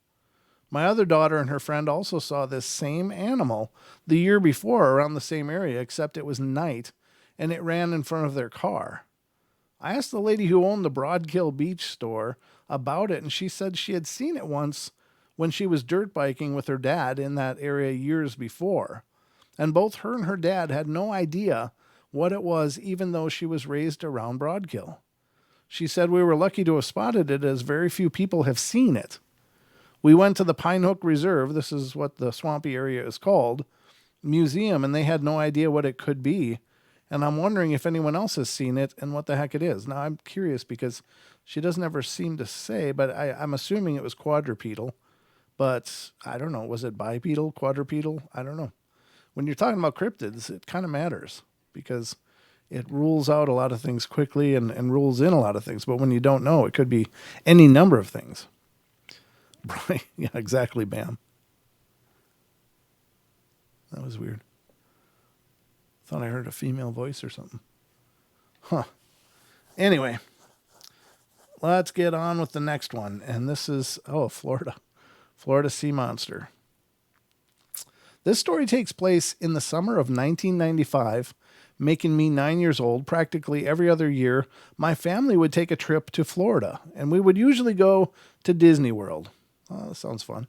My other daughter and her friend also saw this same animal the year before around the same area, except it was night, and it ran in front of their car. I asked the lady who owned the Broadkill Beach store about it, and she said she had seen it once when she was dirt biking with her dad in that area years before. And both her and her dad had no idea what it was, even though she was raised around Broadkill. She said we were lucky to have spotted it, as very few people have seen it. We went to the Pine Hook Reserve, this is what the swampy area is called, museum, and they had no idea what it could be. And I'm wondering if anyone else has seen it and what the heck it is. Now, I'm curious because she doesn't ever seem to say, but I'm assuming it was quadrupedal. But I don't know. Was it bipedal, quadrupedal? I don't know. When you're talking about cryptids, it kind of matters because it rules out a lot of things quickly and rules in a lot of things. But when you don't know, it could be any number of things. Right? Yeah, exactly, Bam. That was weird. Thought I heard a female voice or something. Huh. Anyway, let's get on with the next one. And this is, Florida. Florida sea monster. This story takes place in the summer of 1995, making me 9 years old. Practically every other year, my family would take a trip to Florida, and we would usually go to Disney World. Oh, that sounds fun.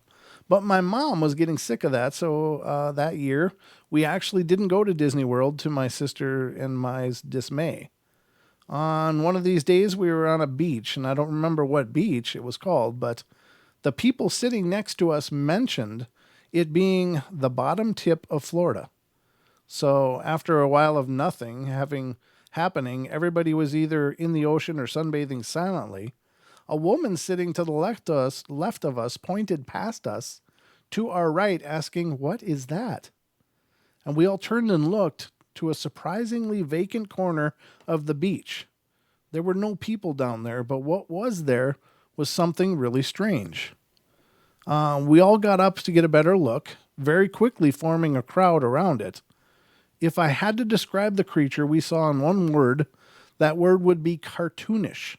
But my mom was getting sick of that. So that year, we actually didn't go to Disney World, to my sister and my dismay. On one of these days, we were on a beach, and I don't remember what beach it was called, but the people sitting next to us mentioned it being the bottom tip of Florida. So after a while of nothing having happening, everybody was either in the ocean or sunbathing silently. A woman sitting to the left of us pointed past us to our right, asking, "What is that?" And we all turned and looked to a surprisingly vacant corner of the beach. There were no people down there, but what was there was something really strange. We all got up to get a better look, very quickly forming a crowd around it. If I had to describe the creature we saw in one word, that word would be cartoonish.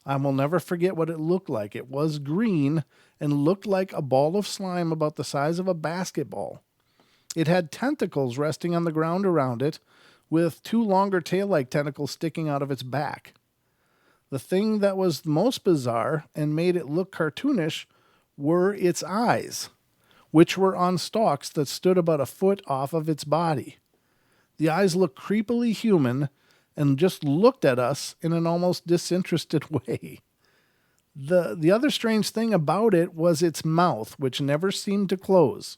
I will never forget what it looked like. It was green and looked like a ball of slime about the size of a basketball. It had tentacles resting on the ground around it, with two longer tail-like tentacles sticking out of its back. The thing that was most bizarre and made it look cartoonish were its eyes, which were on stalks that stood about a foot off of its body. The eyes looked creepily human and just looked at us in an almost disinterested way. The other strange thing about it was its mouth, which never seemed to close.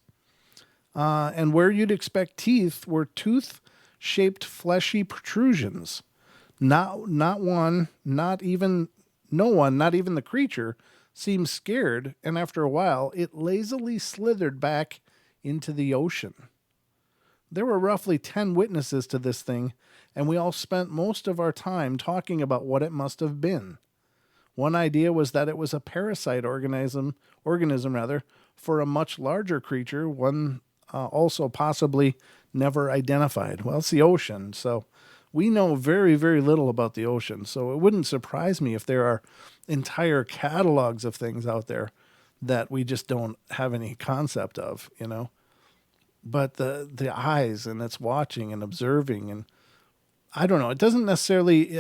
And where you'd expect teeth were tooth-shaped fleshy protrusions. No one, not even the creature, seemed scared, and after a while, it lazily slithered back into the ocean. There were roughly 10 witnesses to this thing, and we all spent most of our time talking about what it must have been. One idea was that it was a parasite organism for a much larger creature, one also possibly never identified. Well, it's the ocean, so we know very, very little about the ocean, so it wouldn't surprise me if there are entire catalogs of things out there that we just don't have any concept of, you know. But the eyes, and it's watching and observing, and I don't know, it doesn't necessarily,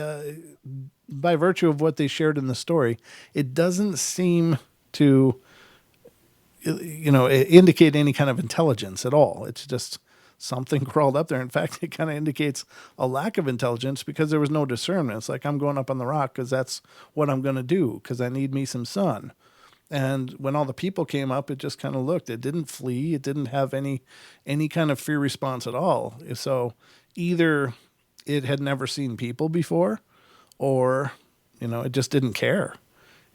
by virtue of what they shared in the story, it doesn't seem to, indicate any kind of intelligence at all. It's just something crawled up there. In fact, it kind of indicates a lack of intelligence because there was no discernment. It's like, I'm going up on the rock because that's what I'm going to do because I need me some sun. And when all the people came up, it just kind of looked. It didn't flee. It didn't have any kind of fear response at all. So either it had never seen people before, or it just didn't care.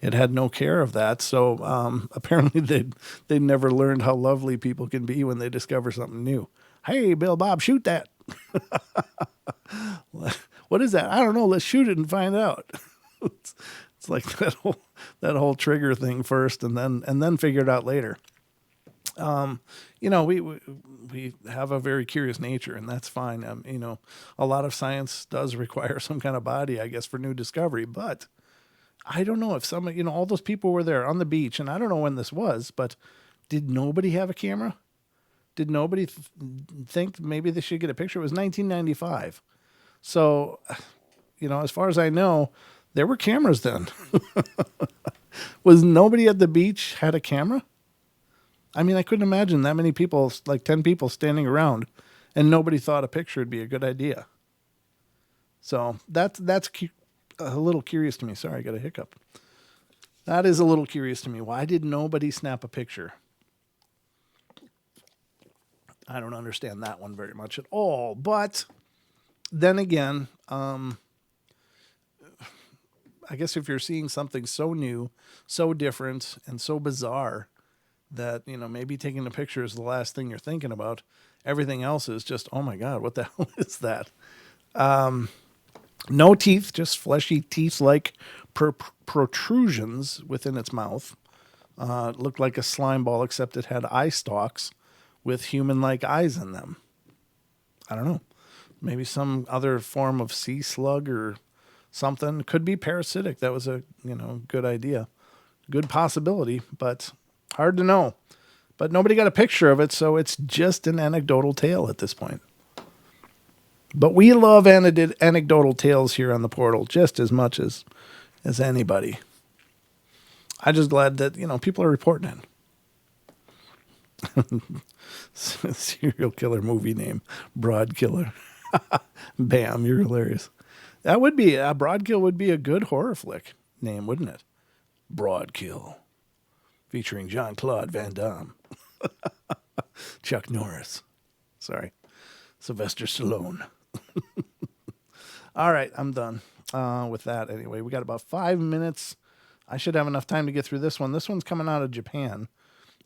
It had no care of that. So apparently they never learned how lovely people can be when they discover something new. Hey, Bill Bob, shoot that. What is that? I don't know. Let's shoot it and find out. It's like that whole trigger thing first, and then figure it out later. We have a very curious nature, and that's fine. A lot of science does require some kind of body, I guess, for new discovery. But I don't know if all those people were there on the beach, and I don't know when this was, but did nobody have a camera? Did nobody think maybe they should get a picture? It was 1995. So, as far as I know, there were cameras then. Was nobody at the beach had a camera? I mean, I couldn't imagine that many people, like 10 people standing around, and nobody thought a picture would be a good idea. So that's a little curious to me. Sorry, I got a hiccup. That is a little curious to me. Why did nobody snap a picture? I don't understand that one very much at all. But then again, I guess if you're seeing something so new, so different, and so bizarre that, maybe taking a picture is the last thing you're thinking about. Everything else is just, oh my God, what the hell is that? No teeth, just fleshy teeth-like protrusions within its mouth. It looked like a slime ball, except it had eye stalks with human-like eyes in them. I don't know. Maybe some other form of sea slug or something. Could be parasitic. That was a, good idea. Good possibility, but hard to know. But nobody got a picture of it, so it's just an anecdotal tale at this point. But we love anecdotal tales here on the portal just as much as anybody. I'm just glad that, people are reporting it. Serial killer movie name, Broad Killer. Bam, you're hilarious. That would be, Broadkill would be a good horror flick name, wouldn't it? Broadkill, featuring Jean-Claude Van Damme, Chuck Norris. Sorry, Sylvester Stallone. All right, I'm done with that anyway. We got about 5 minutes. I should have enough time to get through this one. This one's coming out of Japan.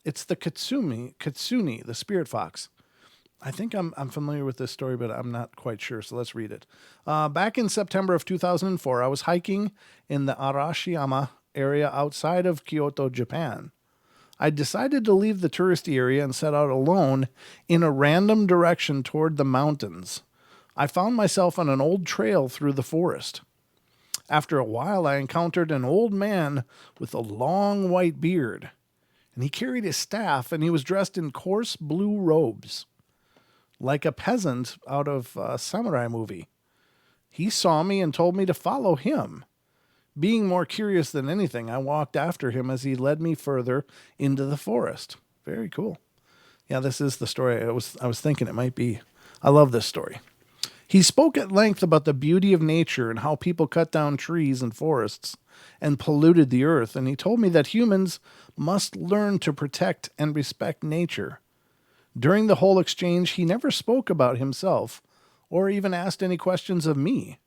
It's the Kitsune, the spirit fox. I think I'm familiar with this story, but I'm not quite sure, so let's read it. Back in September of 2004, I was hiking in the Arashiyama area outside of Kyoto, Japan. I decided to leave the touristy area and set out alone in a random direction toward the mountains. I found myself on an old trail through the forest. After a while, I encountered an old man with a long white beard, and he carried his staff, and he was dressed in coarse blue robes, like a peasant out of a samurai movie. He saw me and told me to follow him. Being more curious than anything, I walked after him as he led me further into the forest. Very cool. Yeah, this is the story I was thinking it might be. I love this story. He spoke at length about the beauty of nature and how people cut down trees and forests and polluted the earth, and he told me that humans must learn to protect and respect nature. During the whole exchange, he never spoke about himself or even asked any questions of me.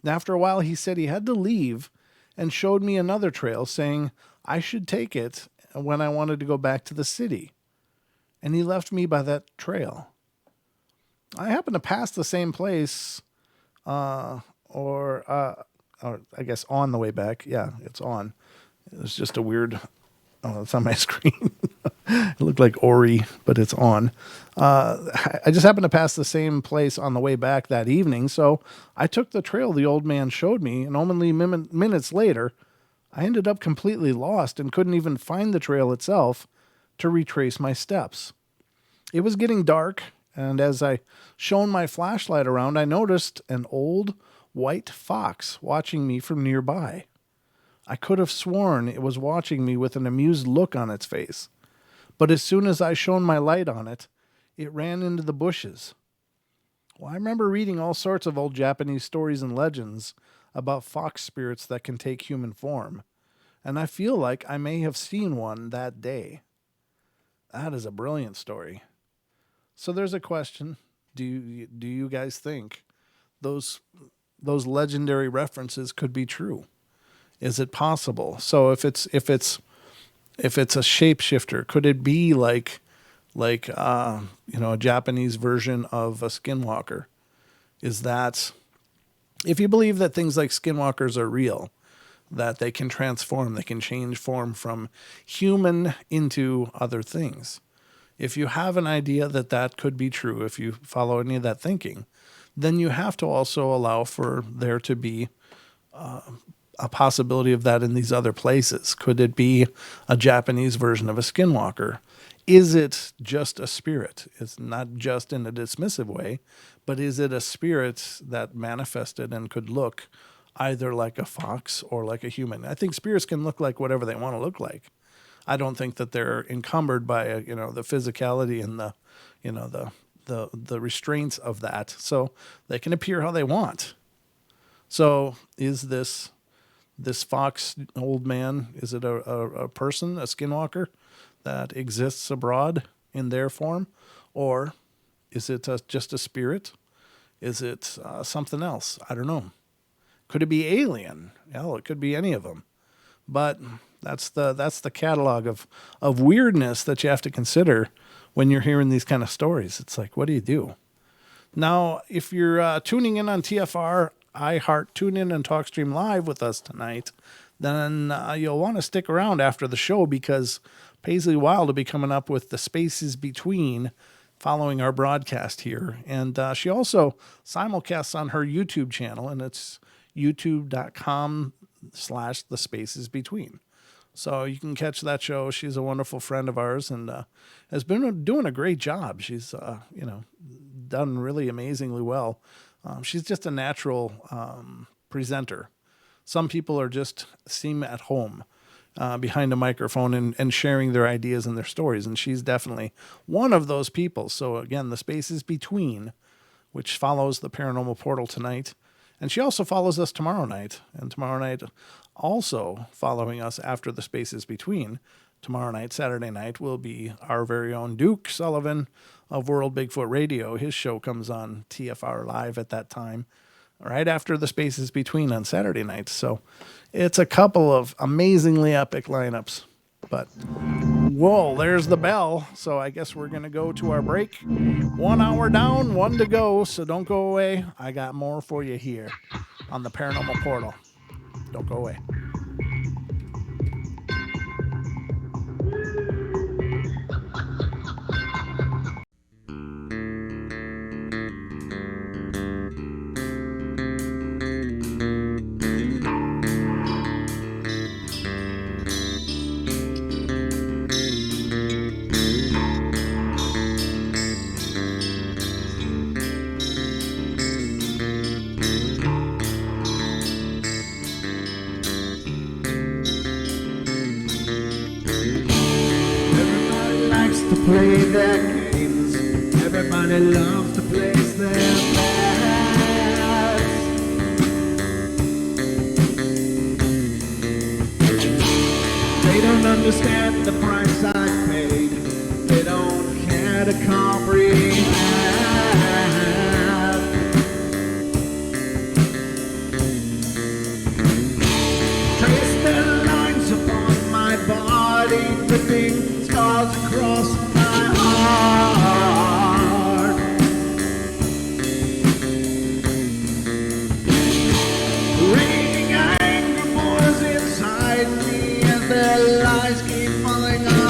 After a while, he said he had to leave and showed me another trail, saying I should take it when I wanted to go back to the city. And he left me by that trail. I happened to pass the same place, or I guess on the way back. Yeah, it's on. It's just a weird. Oh, it's on my screen. It looked like Ori, but it's on. I just happened to pass the same place on the way back that evening, so I took the trail the old man showed me, and only minutes later, I ended up completely lost and couldn't even find the trail itself to retrace my steps. It was getting dark, and as I shone my flashlight around, I noticed an old white fox watching me from nearby. I could have sworn it was watching me with an amused look on its face. But as soon as I shone my light on it, it ran into the bushes. Well, I remember reading all sorts of old Japanese stories and legends about fox spirits that can take human form, and I feel like I may have seen one that day. That is a brilliant story. So there's a question. Do you guys think those legendary references could be true? Is it possible? So if it's a shapeshifter, could it be like a Japanese version of a skinwalker? Is that, if you believe that things like skinwalkers are real, that they can transform, they can change form from human into other things. If you have an idea that that could be true, if you follow any of that thinking, then you have to also allow for there to be a possibility of that in these other places. Could it be a Japanese version of a skinwalker? Is it just a spirit? It's not just in a dismissive way, but is it a spirit that manifested and could look either like a fox or like a human? I think spirits can look like whatever they want to look like. I don't think that they're encumbered by the physicality and the restraints of that. So they can appear how they want. So is this fox old man, is it a person, a skinwalker that exists abroad in their form? Or is it just a spirit? Is it something else? I don't know. Could it be alien? Hell, it could be any of them. But that's the catalog of weirdness that you have to consider when you're hearing these kind of stories. It's like, what do you do? Now, if you're tuning in on TFR, iHeart, TuneIn, and TalkStream Live with us tonight, then you'll want to stick around after the show, because Paisley Wild will be coming up with the spaces between following our broadcast here. And she also simulcasts on her YouTube channel, and it's youtube.com/the spaces between. So you can catch that show. She's a wonderful friend of ours and has been doing a great job. She's, done really amazingly well. She's just a natural presenter. Some people seem at home. behind a microphone and sharing their ideas and their stories. And she's definitely one of those people. So again, the Spaces Between, which follows the Paranormal Portal tonight. And she also follows us tomorrow night. And tomorrow night, also following us after the Spaces Between, tomorrow night, Saturday night, will be our very own Duke Sullivan of World Bigfoot Radio. His show comes on TFR Live at that time, right after the Spaces Between on Saturday nights. So it's a couple of amazingly epic lineups. But, whoa, there's the bell. So I guess we're going to go to our break. 1 hour down, 1 to go. So don't go away. I got more for you here on the Paranormal Portal. Don't go away. Play their games. Everybody loves to place their bets. They don't understand the price I paid. They don't care to comprehend. Trace their lines upon my body, dripping scars across my heart. Raging anger boils inside me as their lies keep falling apart.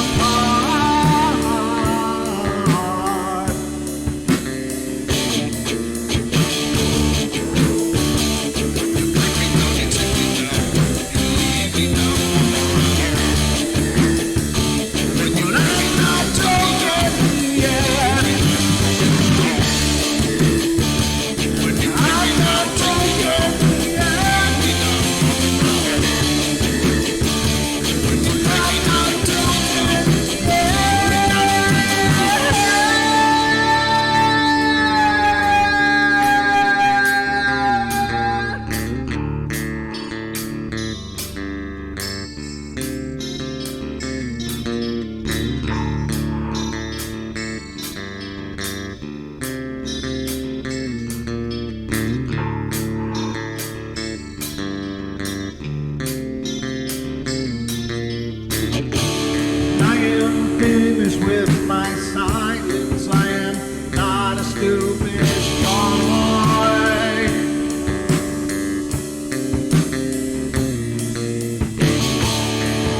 With my silence, I am not a stupid boy.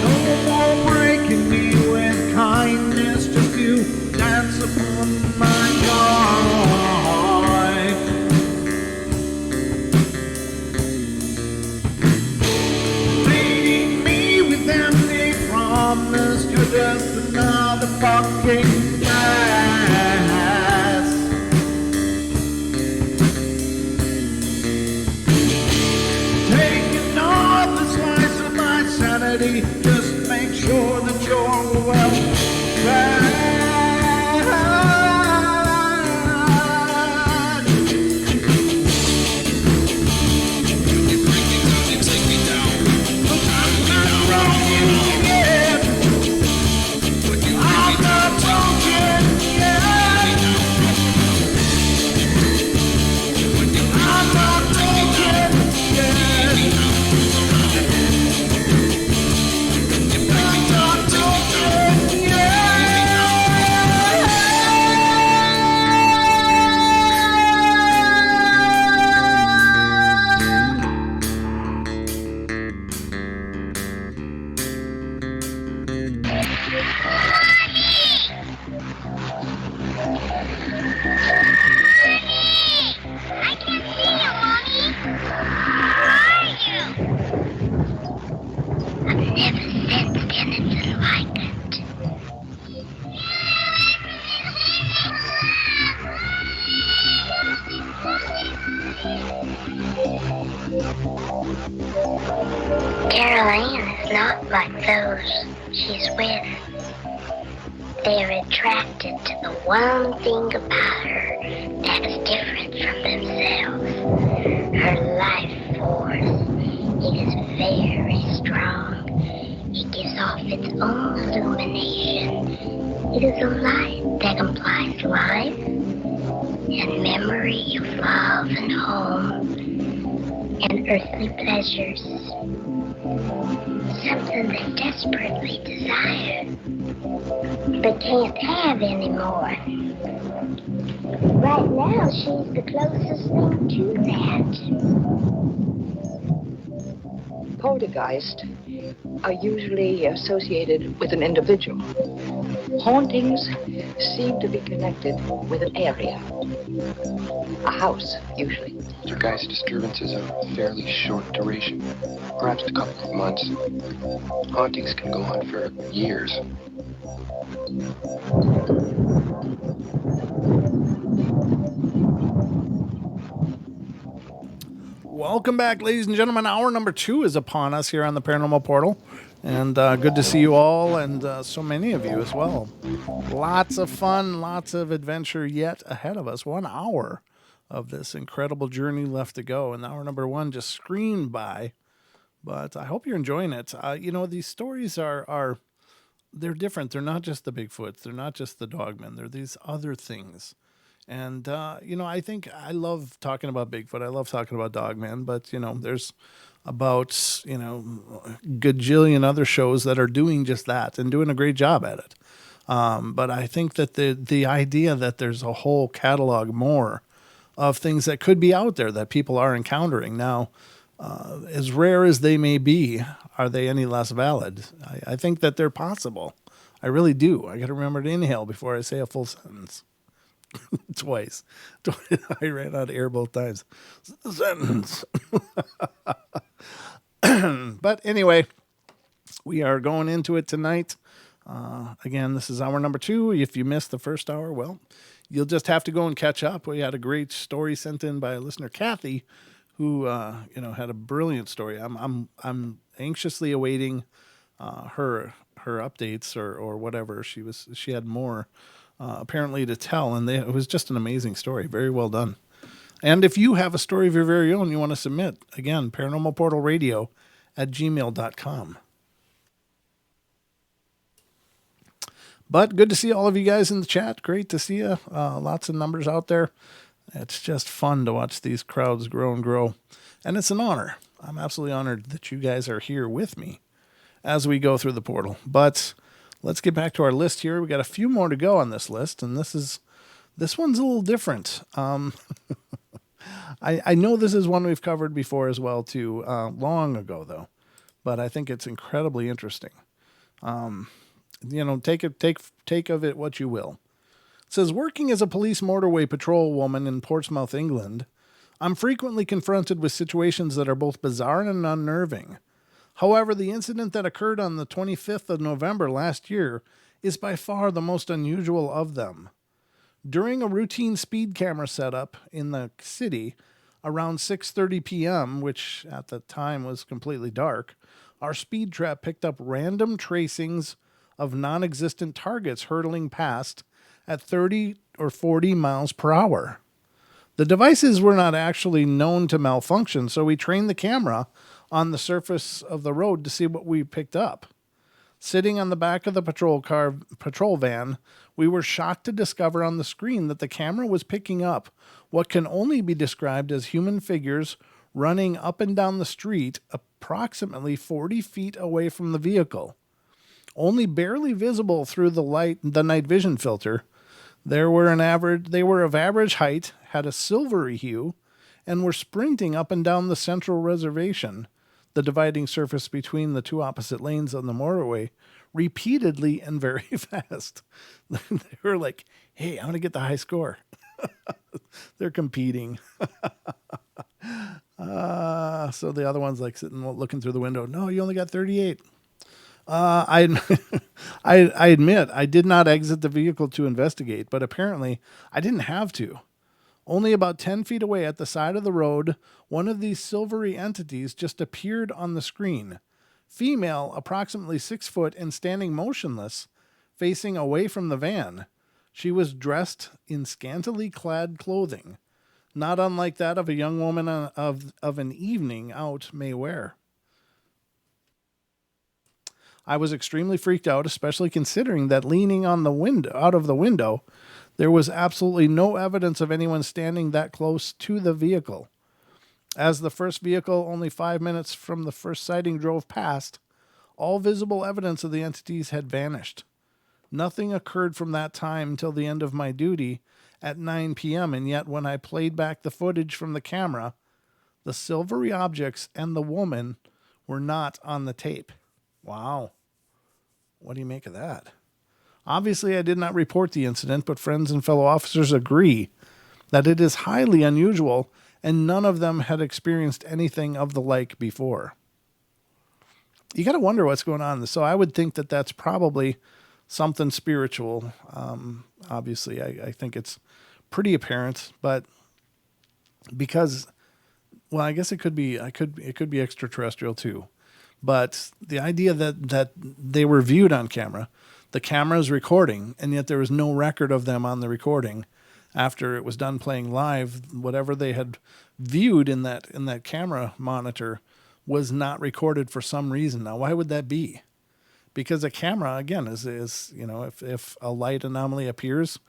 No more breaking me with kindness, just you dance upon my joy. Leading me with empty promise, you're just another fucking mess. Taking off the slice of my sanity, just make sure that you're well fed. Carol plan is not like those she's with. They're attracted to the one thing about her that's different from themselves. Her life force. It is very strong. It gives off its own illumination. It is a light that implies life and memory of love and home and earthly pleasures. Something they desperately desire, but can't have anymore. Right now, she's the closest thing to that. Poltergeists are usually associated with an individual. Hauntings seem to be connected with an area. A house, usually. Poltergeist disturbances are fairly short duration, perhaps a couple of months. Hauntings can go on for years. Welcome back, ladies and gentlemen. Hour number 2 is upon us here on the Paranormal Portal. And good to see you all, and so many of you as well. Lots of fun, lots of adventure yet ahead of us. 1 hour of this incredible journey left to go. And hour number 1 just screamed by. But I hope you're enjoying it. These stories are they're different. They're not just the Bigfoots. They're not just the Dogmen. They're these other things. And, I think I love talking about Bigfoot. I love talking about Dogman. But, there's about, gajillion other shows that are doing just that and doing a great job at it. But I think that the idea that there's a whole catalog more of things that could be out there that people are encountering now, as rare as they may be, are they any less valid? I think that they're possible. I really do. I got to remember to inhale before I say a full sentence. Twice. I ran out of air both times. Sentence. But anyway, we are going into it tonight. Again, this is hour number 2. If you missed the first hour, well, you'll just have to go and catch up. We had a great story sent in by a listener, Kathy, who had a brilliant story. I'm anxiously awaiting her updates or whatever. She had more apparently to tell, and it was just an amazing story. Very well done. And if you have a story of your very own you want to submit, again, paranormalportalradio@gmail.com. But good to see all of you guys in the chat. Great to see you. Lots of numbers out there. It's just fun to watch these crowds grow and grow. And it's an honor. I'm absolutely honored that you guys are here with me as we go through the portal. But let's get back to our list here. We got a few more to go on this list, and this one's a little different. I know this is one we've covered before as well too, long ago though, but I think it's incredibly interesting. Take of it what you will. It says, working as a police motorway patrol woman in Portsmouth, England, I'm frequently confronted with situations that are both bizarre and unnerving. However, the incident that occurred on the 25th of November last year is by far the most unusual of them. During a routine speed camera setup in the city around 6:30 p.m., which at the time was completely dark, our speed trap picked up random tracings of non-existent targets hurtling past at 30 or 40 miles per hour. The devices were not actually known to malfunction, so we trained the camera on the surface of the road to see what we picked up. Sitting on the back of the patrol van, we were shocked to discover on the screen that the camera was picking up what can only be described as human figures running up and down the street approximately 40 feet away from the vehicle. Only barely visible through the night vision filter, they were of average height, had a silvery hue, and were sprinting up and down the central reservation, the dividing surface between the two opposite lanes on the motorway, repeatedly and very fast. They were like, hey, I'm going to get the high score. They're competing. So the other one's like sitting looking through the window. No, you only got 38. I admit I did not exit the vehicle to investigate, but apparently I didn't have to. Only about 10 feet away at the side of the road, one of these silvery entities just appeared on the screen, Female, approximately 6 foot and standing motionless, facing away from the van. She was dressed in scantily clad clothing, not unlike that of a young woman of an evening out may wear. I was extremely freaked out, especially considering that leaning on the window, out of the window, there was absolutely no evidence of anyone standing that close to the vehicle. As the first vehicle, only 5 minutes from the first sighting, drove past, all visible evidence of the entities had vanished. Nothing occurred from that time until the end of my duty at 9 p.m., and yet when I played back the footage from the camera, the silvery objects and the woman were not on the tape. Wow. What do you make of that? Obviously, I did not report the incident, but friends and fellow officers agree that it is highly unusual, and none of them had experienced anything of the like before. You got to wonder what's going on. So I would think that that's probably something spiritual. Obviously, I think it's pretty apparent, but because, well, I guess it could be extraterrestrial too. But the idea that they were viewed on camera, the camera's recording, and yet there was no record of them on the recording after it was done playing live. Whatever they had viewed in that camera monitor was not recorded for some reason. Now, why would that be? Because a camera, again, is if a light anomaly appears,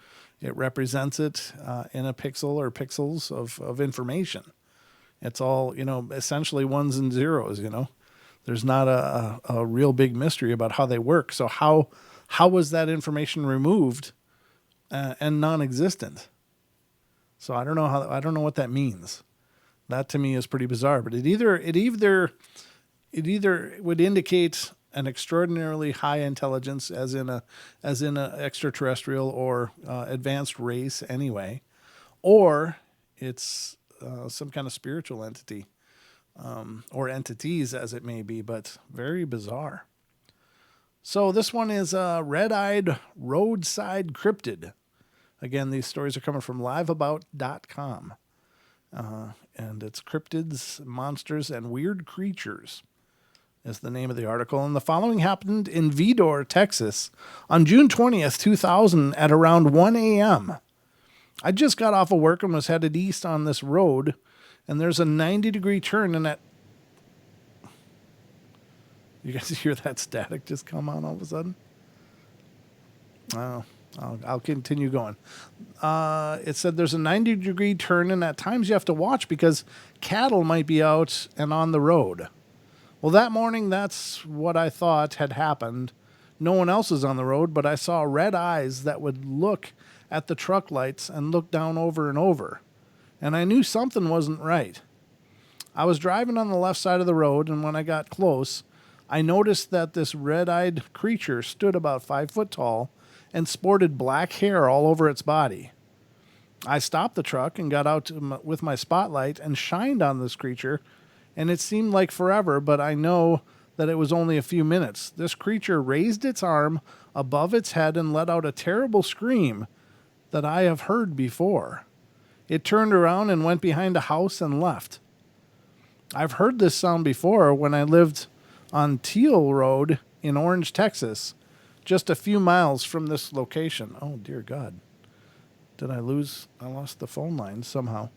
it represents it in a pixel or pixels of information. It's all, essentially ones and zeros, There's not a real big mystery about how they work. So how was that information removed and non-existent? So I don't know what that means. That to me is pretty bizarre. But it either would indicate an extraordinarily high intelligence, as in a extraterrestrial or advanced race anyway, or it's some kind of spiritual entity. Or entities, as it may be, but very bizarre. So this one is Red-Eyed Roadside Cryptid. Again, these stories are coming from liveabout.com. And it's Cryptids, Monsters, and Weird Creatures is the name of the article. And the following happened in Vidor, Texas on June 20th, 2000 at around 1 a.m. I just got off of work and was headed east on this road, and there's a 90-degree turn in that. You guys hear that static just come on all of a sudden? Oh, I'll continue going. It said there's a 90-degree turn, and at times you have to watch because cattle might be out and on the road. Well, that morning, that's what I thought had happened. No one else is on the road, but I saw red eyes that would look at the truck lights and look down over and over. And I knew something wasn't right. I was driving on the left side of the road, and when I got close, I noticed that this red-eyed creature stood about 5 foot tall and sported black hair all over its body. I stopped the truck and got out with my spotlight and shined on this creature, and it seemed like forever, but I know that it was only a few minutes. This creature raised its arm above its head and let out a terrible scream that I have heard before. It turned around and went behind a house and left. I've heard this sound before when I lived on Teal Road in Orange, Texas, just a few miles from this location. Oh, dear God. I lost the phone line somehow.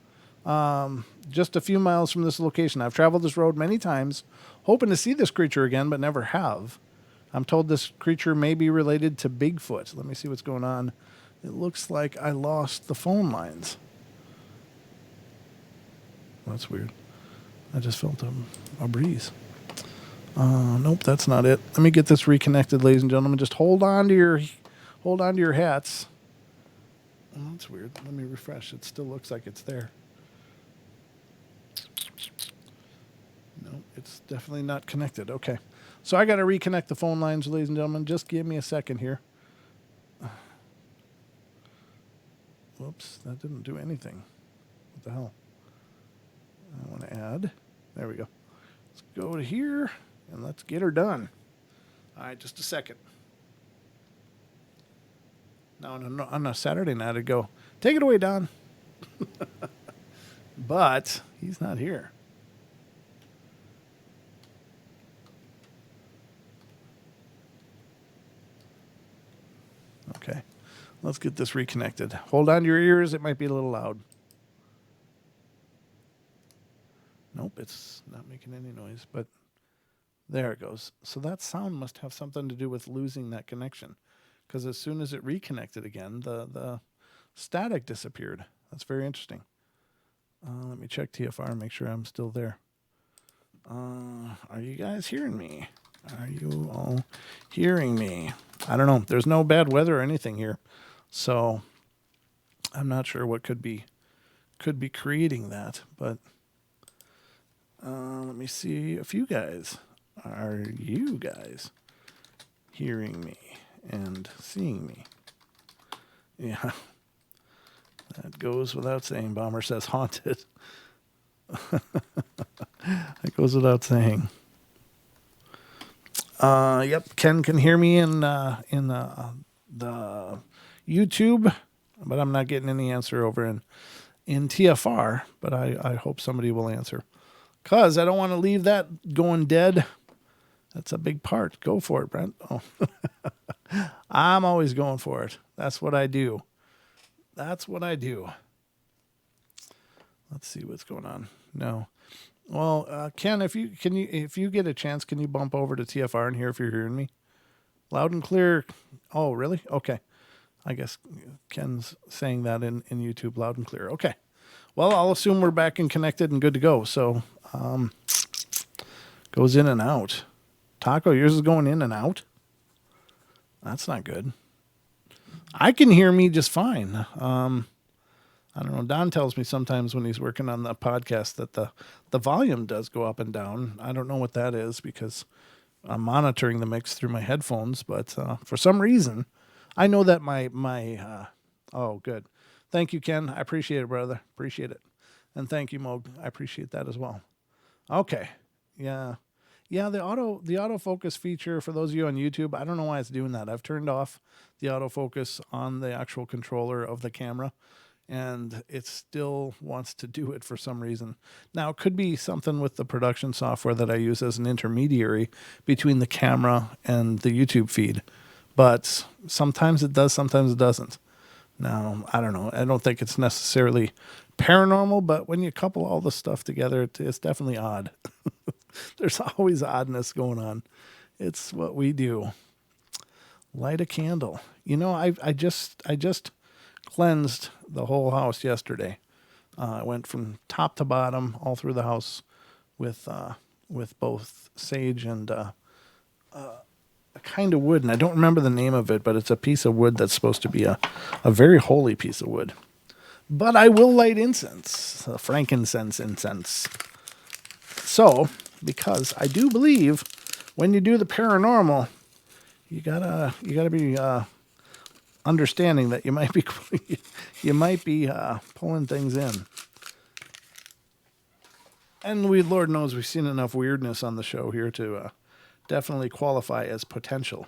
Just a few miles from this location. I've traveled this road many times, hoping to see this creature again, but never have. I'm told this creature may be related to Bigfoot. Let me see what's going on. It looks like I lost the phone lines. That's weird. I just felt a breeze. Nope, that's not it. Let me get this reconnected, ladies and gentlemen. Just hold on to your hats. Oh, that's weird. Let me refresh. It still looks like it's there. No, it's definitely not connected. Okay. So I got to reconnect the phone lines, ladies and gentlemen. Just give me a second here. Whoops, that didn't do anything. What the hell? I want to add. There we go. Let's go to here, and let's get her done. All right, just a second. Now, on a Saturday night, I'd go, take it away, Don. But he's not here. Let's get this reconnected. Hold on to your ears. It might be a little loud. Nope, it's not making any noise, but there it goes. So that sound must have something to do with losing that connection, because as soon as it reconnected again, the static disappeared. That's very interesting. Let me check TFR and make sure I'm still there. Are you guys hearing me? Are you all hearing me? I don't know. There's no bad weather or anything here, so I'm not sure what could be creating that. But let me see if you guys are hearing me and seeing me. Yeah, that goes without saying. Bomber says haunted. That goes without saying. Yep, Ken can hear me in the YouTube, but I'm not getting any answer over in TFR. But I hope somebody will answer, because I don't want to leave that going dead. That's a big part. Go for it, Brent. Oh. I'm always going for it. That's what I do. Let's see what's going on. No. Well, Ken, if you get a chance, can you bump over to TFR and hear if you're hearing me? Loud and clear. Oh, really? Okay. I guess Ken's saying that in YouTube, loud and clear. Okay. Well, I'll assume we're back and connected and good to go. So, goes in and out. Taco, yours is going in and out? That's not good. I can hear me just fine. I don't know. Don tells me sometimes when he's working on the podcast that the volume does go up and down. I don't know what that is, because I'm monitoring the mix through my headphones, but for some reason, I know that my oh, good. Thank you, Ken. I appreciate it, brother. Appreciate it. And thank you, Moog. I appreciate that as well. Okay. Yeah. Yeah, the autofocus feature, for those of you on YouTube, I don't know why it's doing that. I've turned off the autofocus on the actual controller of the camera, and it still wants to do it for some reason. Now, it could be something with the production software that I use as an intermediary between the camera and the YouTube feed. But sometimes it does, sometimes it doesn't. Now, I don't know. I don't think it's necessarily paranormal, but when you couple all the stuff together, it's definitely odd. There's always oddness going on. It's what we do. Light a candle. You know, I just cleansed the whole house yesterday. I went from top to bottom all through the house with both sage and a kind of wood, and I don't remember the name of it, but it's a piece of wood that's supposed to be a very holy piece of wood. But I will light incense, frankincense incense. So, because I do believe when you do the paranormal, you gotta be understanding that you might be pulling things in. And Lord knows we've seen enough weirdness on the show here to definitely qualify as potential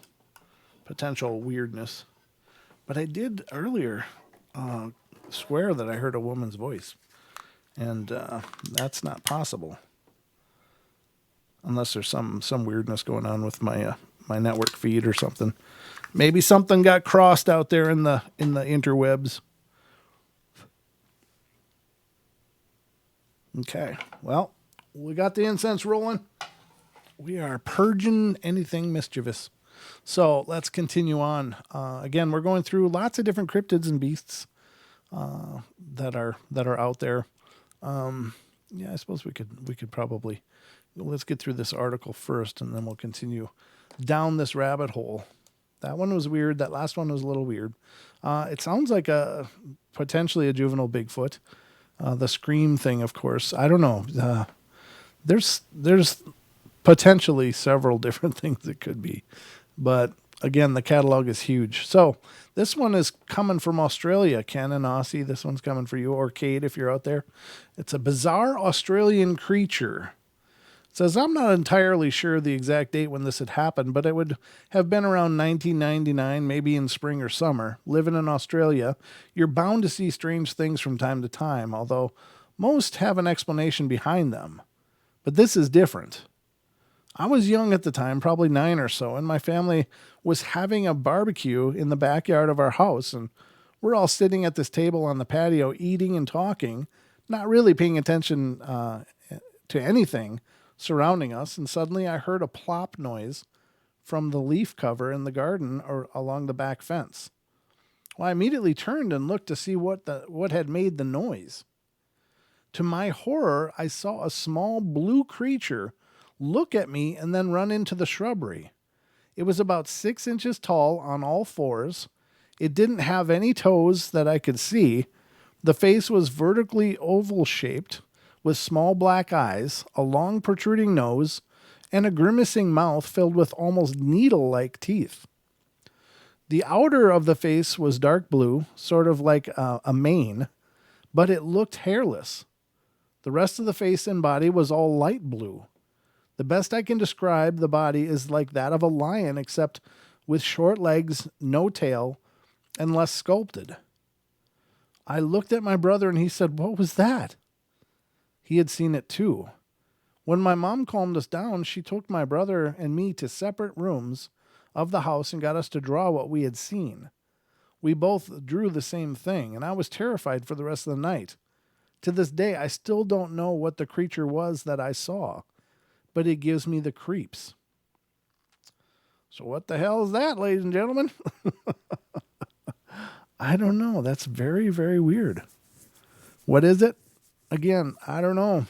weirdness. But I did earlier swear that I heard a woman's voice, and that's not possible unless there's some weirdness going on with my network feed or something. Maybe something got crossed out there in the interwebs. Okay, well, we got the incense rolling. We are purging anything mischievous. So let's continue on. Again, we're going through lots of different cryptids and beasts that are out there. Yeah, I suppose we could probably, let's get through this article first, and then we'll continue down this rabbit hole. That one was weird. That last one was a little weird. It sounds like potentially a juvenile Bigfoot. The scream thing, of course. I don't know. There's potentially several different things it could be. But again, the catalog is huge. So this one is coming from Australia. Ken and Aussie, this one's coming for you. Or Kate, if you're out there. It's a bizarre Australian creature. It says, I'm not entirely sure the exact date when this had happened, but it would have been around 1999, maybe in spring or summer. Living in Australia, you're bound to see strange things from time to time, although most have an explanation behind them. But this is different. I was young at the time, probably 9 or so, and my family was having a barbecue in the backyard of our house. And we're all sitting at this table on the patio eating and talking, not really paying attention to anything surrounding us. And suddenly I heard a plop noise from the leaf cover in the garden or along the back fence. Well, I immediately turned and looked to see what had made the noise. To my horror, I saw a small blue creature look at me and then run into the shrubbery. It was about 6 inches tall on all fours. It didn't have any toes that I could see. The face was vertically oval shaped with small black eyes, a long protruding nose, and a grimacing mouth filled with almost needle-like teeth. The outer of the face was dark blue, sort of like a mane, but it looked hairless. The rest of the face and body was all light blue. The best I can describe the body is like that of a lion, except with short legs, no tail, and less sculpted. I looked at my brother and he said, "What was that?" He had seen it too. When my mom calmed us down, she took my brother and me to separate rooms of the house and got us to draw what we had seen. We both drew the same thing, and I was terrified for the rest of the night. To this day, I still don't know what the creature was that I saw, but it gives me the creeps. So what the hell is that, ladies and gentlemen? I don't know. That's very, very weird. What is it? Again, I don't know.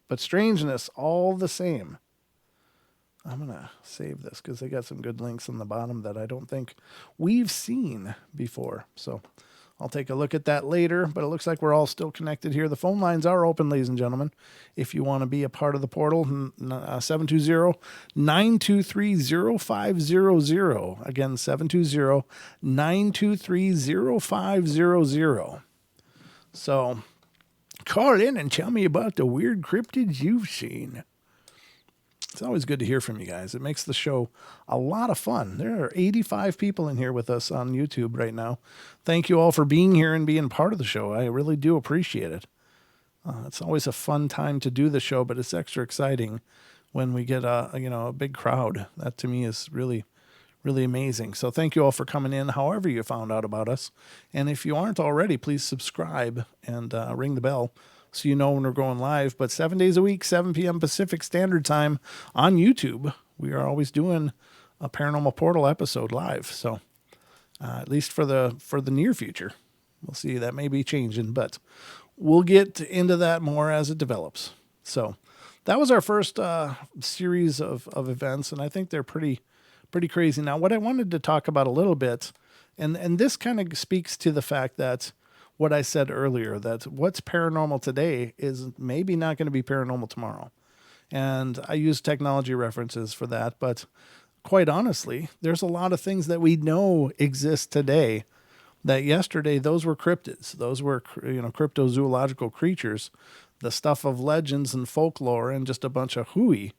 But strangeness all the same. I'm going to save this because they got some good links on the bottom that I don't think we've seen before. So I'll take a look at that later, but it looks like we're all still connected here. The phone lines are open, ladies and gentlemen. If you want to be a part of the portal, 720-923-0500. Again, 720-923-0500. So call in and tell me about the weird cryptids you've seen. It's always good to hear from you guys. It makes the show a lot of fun. There are 85 people in here with us on YouTube right now. Thank you all for being here and being part of the show. I really do appreciate it. It's always a fun time to do the show, but it's extra exciting when we get a big crowd. That to me is really, really amazing. So thank you all for coming in, however you found out about us. And if you aren't already, please subscribe and ring the bell so you know when we're going live. But 7 days a week, 7 p.m. Pacific Standard Time on YouTube, we are always doing a Paranormal Portal episode live. So at least for the near future, we'll see. That may be changing, but we'll get into that more as it develops. So that was our first series of events, and I think they're pretty crazy. Now, what I wanted to talk about a little bit, and this kind of speaks to the fact that what I said earlier, that what's paranormal today is maybe not going to be paranormal tomorrow. And I use technology references for that, but quite honestly, there's a lot of things that we know exist today that yesterday those were cryptids. Those were, cryptozoological creatures, the stuff of legends and folklore and just a bunch of hooey.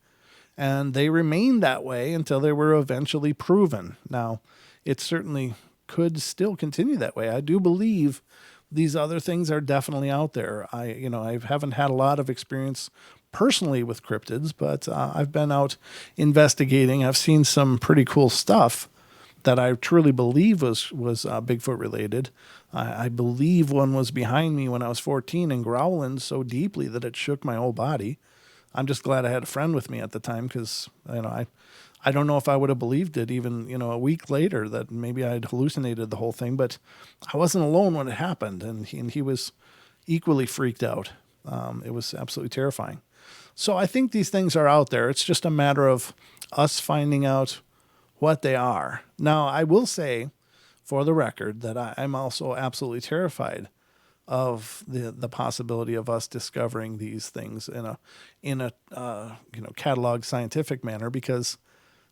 And they remained that way until they were eventually proven. Now, it certainly could still continue that way. I do believe these other things are definitely out there. I haven't had a lot of experience personally with cryptids, but I've been out investigating. I've seen some pretty cool stuff that I truly believe was Bigfoot related. I believe one was behind me when I was 14 and growling so deeply that it shook my whole body. I'm just glad I had a friend with me at the time because, I don't know if I would have believed it even, a week later that maybe I'd hallucinated the whole thing, but I wasn't alone when it happened, and he was equally freaked out. It was absolutely terrifying. So I think these things are out there. It's just a matter of us finding out what they are. Now, I will say, for the record, that I'm also absolutely terrified of the possibility of us discovering these things in a catalog scientific manner, because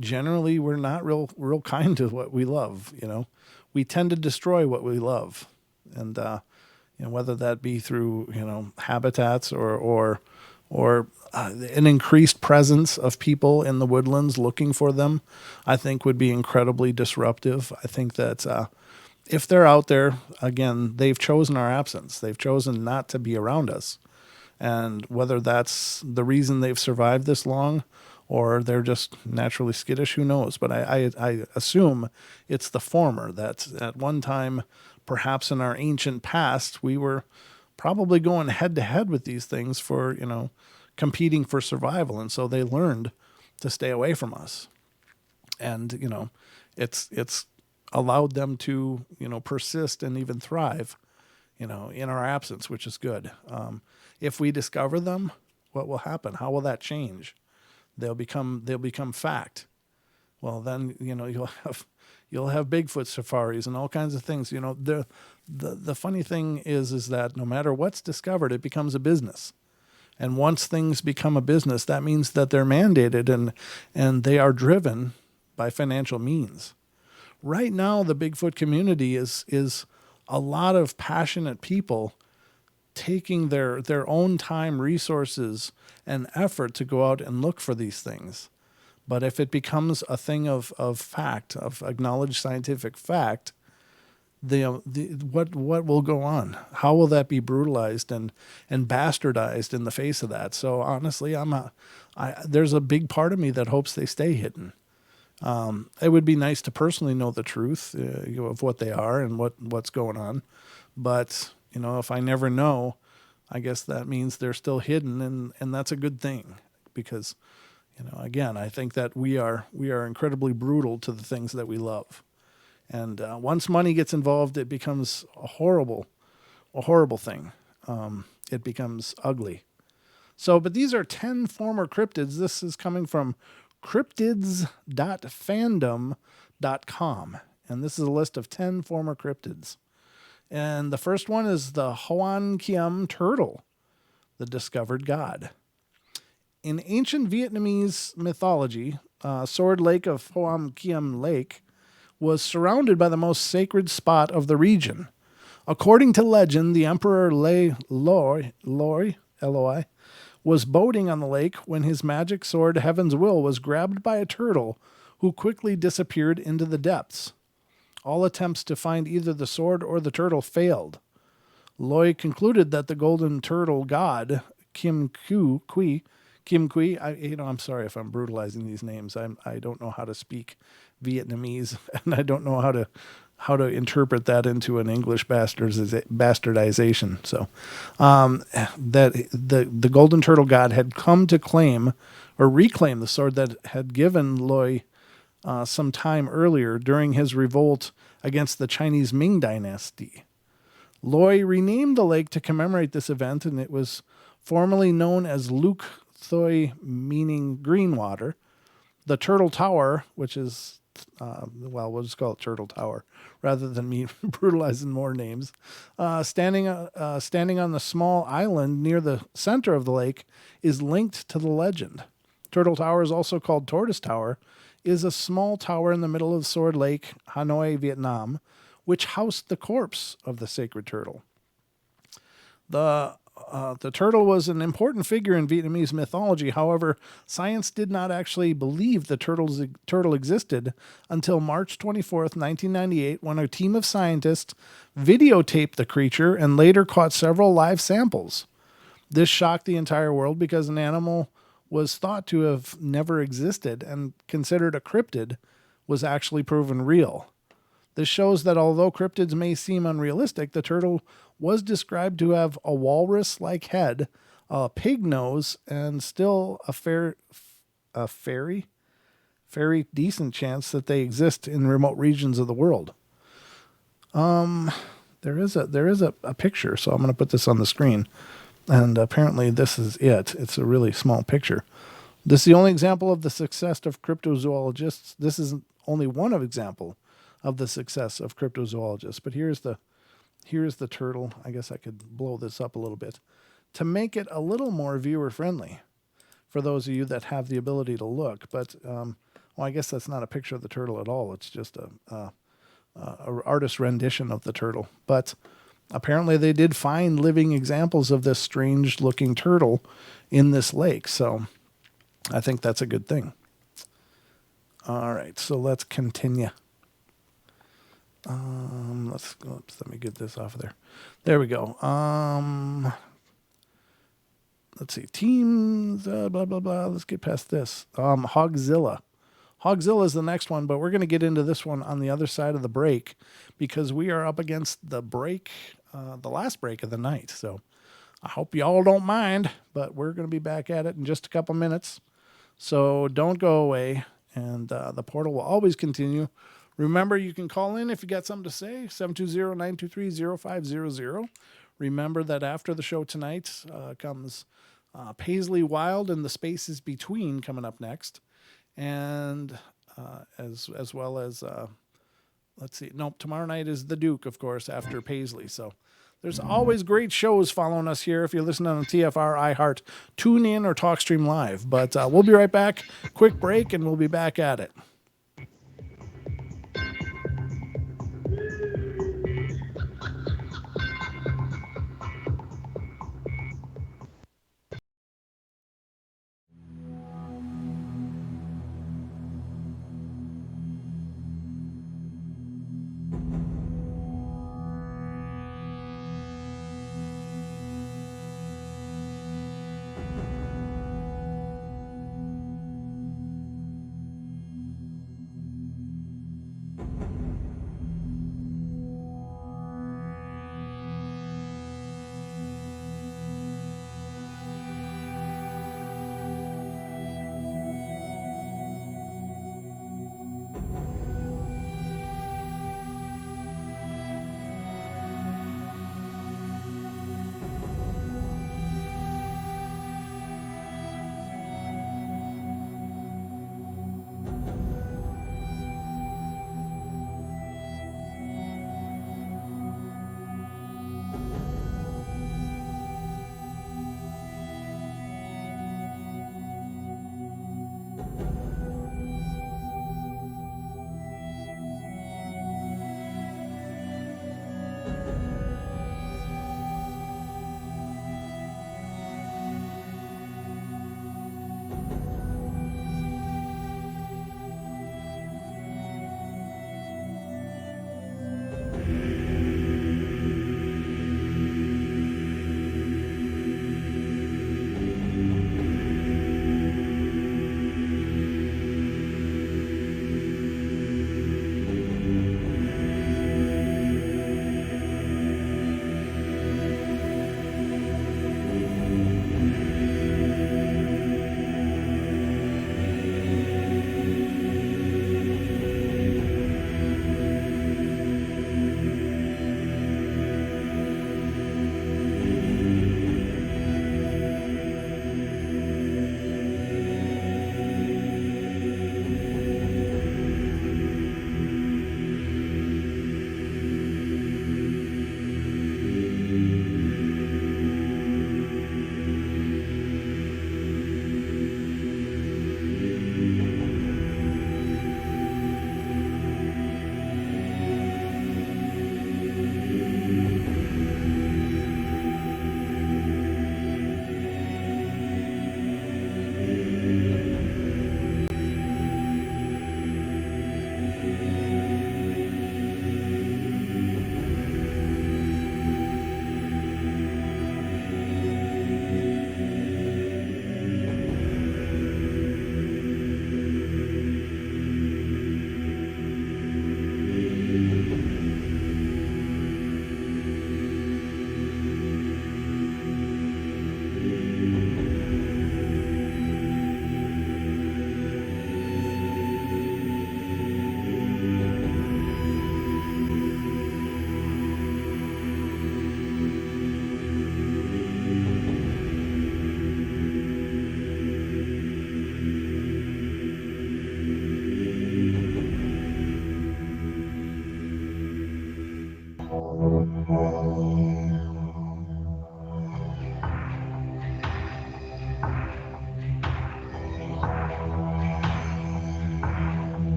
generally we're not real kind to what we love. We tend to destroy what we love, and whether that be through habitats or an increased presence of people in the woodlands looking for them, I think would be incredibly disruptive. I think that if they're out there, again, they've chosen our absence. They've chosen not to be around us. And whether that's the reason they've survived this long or they're just naturally skittish, who knows? But I assume it's the former, that at one time, perhaps in our ancient past, we were probably going head to head with these things for, competing for survival. And so they learned to stay away from us. And, it's allowed them to, persist and even thrive, in our absence, which is good. If we discover them, what will happen? How will that change? They'll become fact. Well, then, you'll have Bigfoot safaris and all kinds of things. The funny thing is that no matter what's discovered, it becomes a business. And once things become a business, that means that they're mandated and they are driven by financial means. Right now, the Bigfoot community is a lot of passionate people taking their own time, resources, and effort to go out and look for these things. But if it becomes a thing of fact, of acknowledged scientific fact, what will go on? How will that be brutalized and bastardized in the face of that? So honestly, there's a big part of me that hopes they stay hidden. It would be nice to personally know the truth of what they are and what's going on. But, if I never know, I guess that means they're still hidden, and that's a good thing because, again, I think that we are incredibly brutal to the things that we love. And once money gets involved, it becomes a horrible thing. It becomes ugly. So, but these are 10 former cryptids. This is coming from cryptids.fandom.com. And this is a list of 10 former cryptids. And the first one is the Hoan Kiem turtle, the discovered god. In ancient Vietnamese mythology, Sword Lake of Hoan Kiem Lake was surrounded by the most sacred spot of the region. According to legend, the Emperor Loi was boating on the lake when his magic sword Heaven's Will was grabbed by a turtle who quickly disappeared into the depths. All attempts to find either the sword or the turtle failed. Loi concluded that the golden turtle god, Kim Kui, I'm sorry if I'm brutalizing these names. I don't know how to speak Vietnamese, and I don't know how to interpret that into an English bastardization. So, that the golden turtle god had come to claim or reclaim the sword that had given Loi some time earlier during his revolt against the Chinese Ming Dynasty. Loi renamed the lake to commemorate this event, and it was formerly known as Luk Thoi, meaning green water. The Turtle Tower, which is, we'll just call it Turtle Tower, rather than me brutalizing more names, standing on the small island near the center of the lake, is linked to the legend. Turtle Tower is also called Tortoise Tower, is a small tower in the middle of Sword Lake, Hanoi, Vietnam, which housed the corpse of the sacred turtle. The turtle was an important figure in Vietnamese mythology. However, science did not actually believe the turtle existed until March 24th, 1998, when a team of scientists videotaped the creature and later caught several live samples. This shocked the entire world because an animal was thought to have never existed and considered a cryptid was actually proven real. This shows that although cryptids may seem unrealistic, the turtle was described to have a walrus-like head, a pig nose, and still a very decent chance that they exist in remote regions of the world. There is a picture, so I'm going to put this on the screen. And apparently this is it. It's a really small picture. This is the only example of the success of cryptozoologists. This is only one example of the success of cryptozoologists. But here's the turtle. I guess I could blow this up a little bit to make it a little more viewer friendly for those of you that have the ability to look. But I guess that's not a picture of the turtle at all. It's just a artist rendition of the turtle. But apparently they did find living examples of this strange looking turtle in this lake. So I think that's a good thing. All right, so let's continue. Let me get this off of there. There we go. let's see, teams, blah, blah, blah. Let's get past this. Hogzilla. Hogzilla is the next one, but we're going to get into this one on the other side of the break because we are up against the break, the last break of the night. So I hope you all don't mind, but we're going to be back at it in just a couple minutes. So don't go away, and the portal will always continue. Remember, you can call in if you got something to say, 720-923-0500. Remember that after the show tonight comes Paisley Wild and the Spaces Between coming up next. And as well as, let's see, nope, tomorrow night is the Duke, of course, after Paisley. So there's always great shows following us here if you're listening on TFR, iHeart, TuneIn, or TalkStream Live. But we'll be right back. Quick break, and we'll be back at it.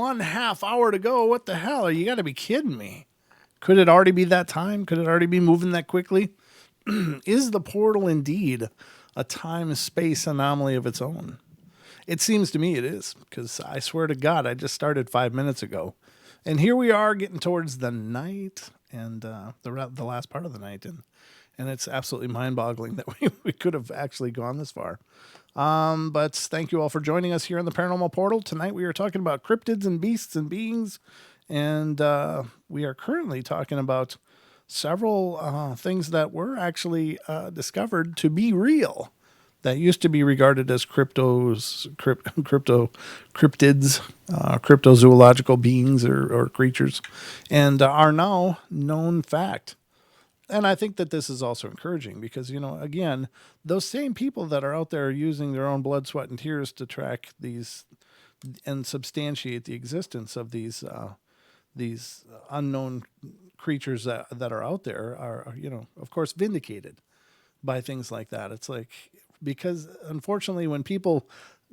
1/2 hour to go. What the hell? You got to be kidding me. Could it already be that time? Could it already be moving that quickly? Is the portal indeed a time-space anomaly of its own? It seems to me it is, because I swear to God, I just started 5 minutes ago. And here we are getting towards the night and the last part of the night. And it's absolutely mind-boggling that we could have actually gone this far. But thank you all for joining us here on the Paranormal Portal. Tonight we are talking about cryptids and beasts and beings. And we are currently talking about several things that were actually discovered to be real, that used to be regarded as cryptids, cryptozoological beings or creatures, and are now known fact. And I think that this is also encouraging because, again, those same people that are out there using their own blood, sweat, and tears to track these and substantiate the existence of these unknown creatures that are out there are, of course, vindicated by things like that. It's like, because unfortunately, when people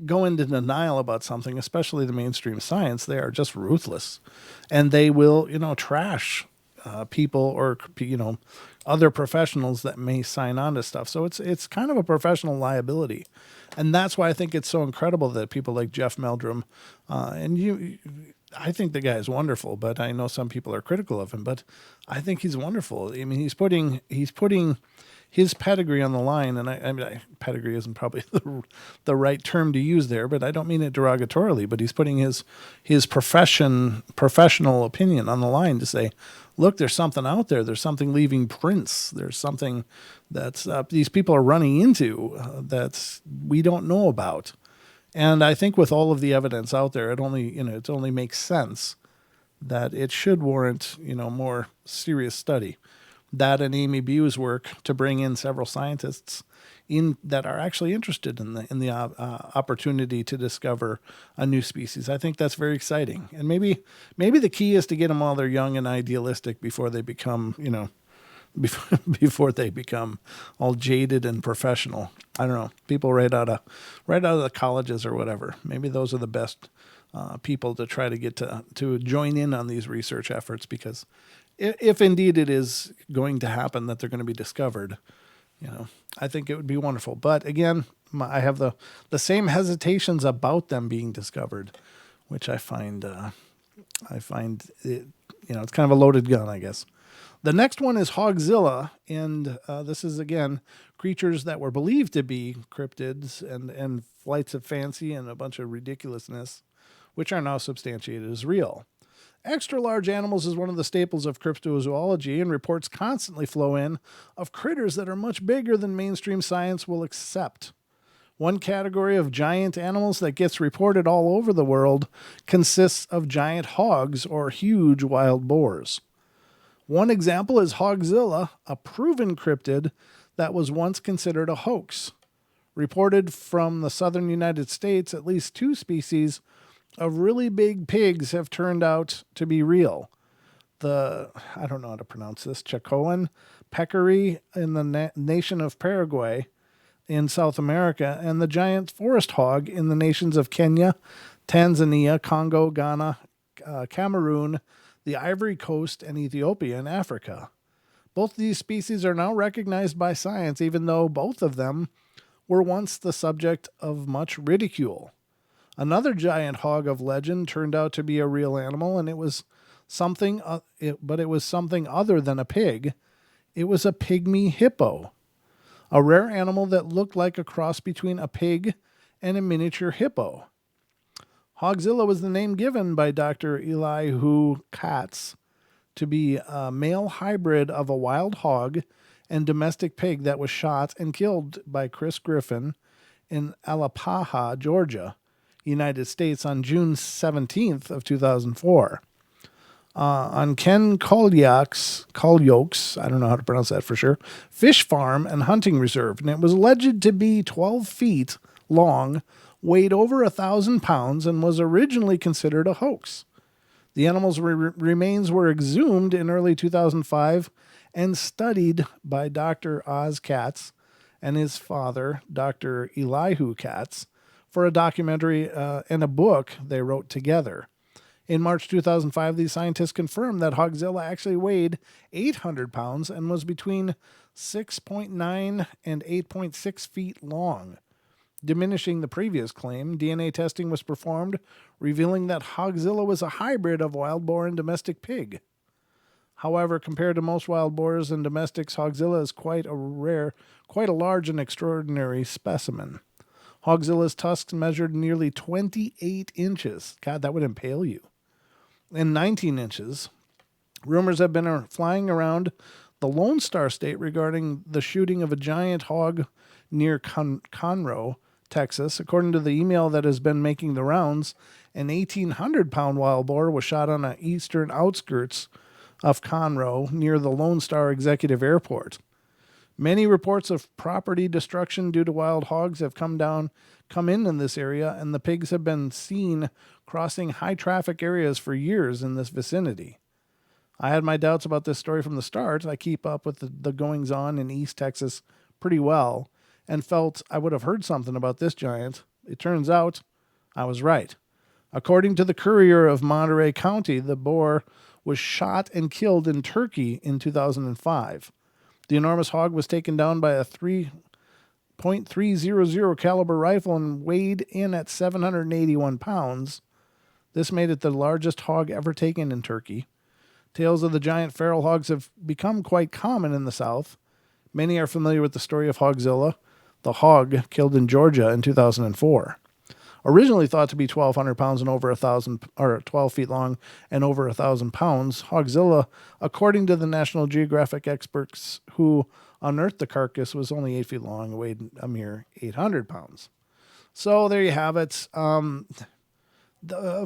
go into denial about something, especially the mainstream science, they are just ruthless, and they will, trash people or, other professionals that may sign on to stuff. So it's kind of a professional liability. And that's why I think it's so incredible that people like Jeff Meldrum, I think the guy is wonderful, but I know some people are critical of him, but I think he's wonderful. I mean, he's putting his pedigree on the line, and pedigree isn't probably the right term to use there, but I don't mean it derogatorily, but he's putting his professional opinion on the line to say, look, there's something out there. There's something leaving prints. There's something that's these people are running into that we don't know about. And I think with all of the evidence out there, it only makes sense that it should warrant, more serious study. That and Amy Bue's work to bring in several scientists in that are actually interested in the opportunity to discover a new species. I think that's very exciting. And maybe the key is to get them while they're young and idealistic before they become, before they become all jaded and professional. I don't know. People right out of the colleges or whatever. Maybe those are the best people to try to get to join in on these research efforts, because if indeed it is going to happen that they're going to be discovered, I think it would be wonderful. But again, I have the same hesitations about them being discovered, which I find it, it's kind of a loaded gun, I guess. The next one is Hogzilla, and this is, again, creatures that were believed to be cryptids and flights of fancy and a bunch of ridiculousness, which are now substantiated as real. Extra large animals is one of the staples of cryptozoology, and reports constantly flow in of critters that are much bigger than mainstream science will accept. One category of giant animals that gets reported all over the world consists of giant hogs or huge wild boars. One example is Hogzilla, a proven cryptid that was once considered a hoax. Reported from the southern United States, at least 2 species of really big pigs have turned out to be real. I don't know how to pronounce this, Chacoan peccary in the nation of Paraguay in South America, and the giant forest hog in the nations of Kenya, Tanzania, Congo, Ghana, Cameroon, the Ivory Coast, and Ethiopia in Africa. Both these species are now recognized by science, even though both of them were once the subject of much ridicule. Another giant hog of legend turned out to be a real animal, and it was something other than a pig. It was a pygmy hippo, a rare animal that looked like a cross between a pig and a miniature hippo. Hogzilla was the name given by Dr. Elihu Katz to be a male hybrid of a wild hog and domestic pig that was shot and killed by Chris Griffin in Alapaha, Georgia, United States on June 17th of 2004. On Ken Kolyok's, I don't know how to pronounce that for sure, fish farm and hunting reserve, and it was alleged to be 12 feet long, weighed over 1,000 pounds, and was originally considered a hoax. The animal's remains were exhumed in early 2005 and studied by Dr. Oz Katz and his father, Dr. Elihu Katz, for a documentary and a book they wrote together. In March 2005, these scientists confirmed that Hogzilla actually weighed 800 pounds and was between 6.9 and 8.6 feet long. Diminishing the previous claim, DNA testing was performed, revealing that Hogzilla was a hybrid of wild boar and domestic pig. However, compared to most wild boars and domestics, Hogzilla is quite a large and extraordinary specimen. Hogzilla's tusks measured nearly 28 inches. God, that would impale you. And 19 inches. Rumors have been flying around the Lone Star State regarding the shooting of a giant hog near Conroe, Texas. According to the email that has been making the rounds, an 1,800-pound wild boar was shot on the eastern outskirts of Conroe near the Lone Star Executive Airport. Many reports of property destruction due to wild hogs have come in this area, and the pigs have been seen crossing high-traffic areas for years in this vicinity. I had my doubts about this story from the start. I keep up with the goings-on in East Texas pretty well, and felt I would have heard something about this giant. It turns out I was right. According to the Courier of Monterey County, the boar was shot and killed in Turkey in 2005. The enormous hog was taken down by a .300 caliber rifle and weighed in at 781 pounds. This made it the largest hog ever taken in Turkey. Tales of the giant feral hogs have become quite common in the South. Many are familiar with the story of Hogzilla, the hog killed in Georgia in 2004. Originally thought to be 1,200 pounds and over 12 feet long and over 1,000 pounds, Hogzilla, according to the National Geographic experts who unearthed the carcass, was only 8 feet long and weighed a mere 800 pounds. So there you have it. Of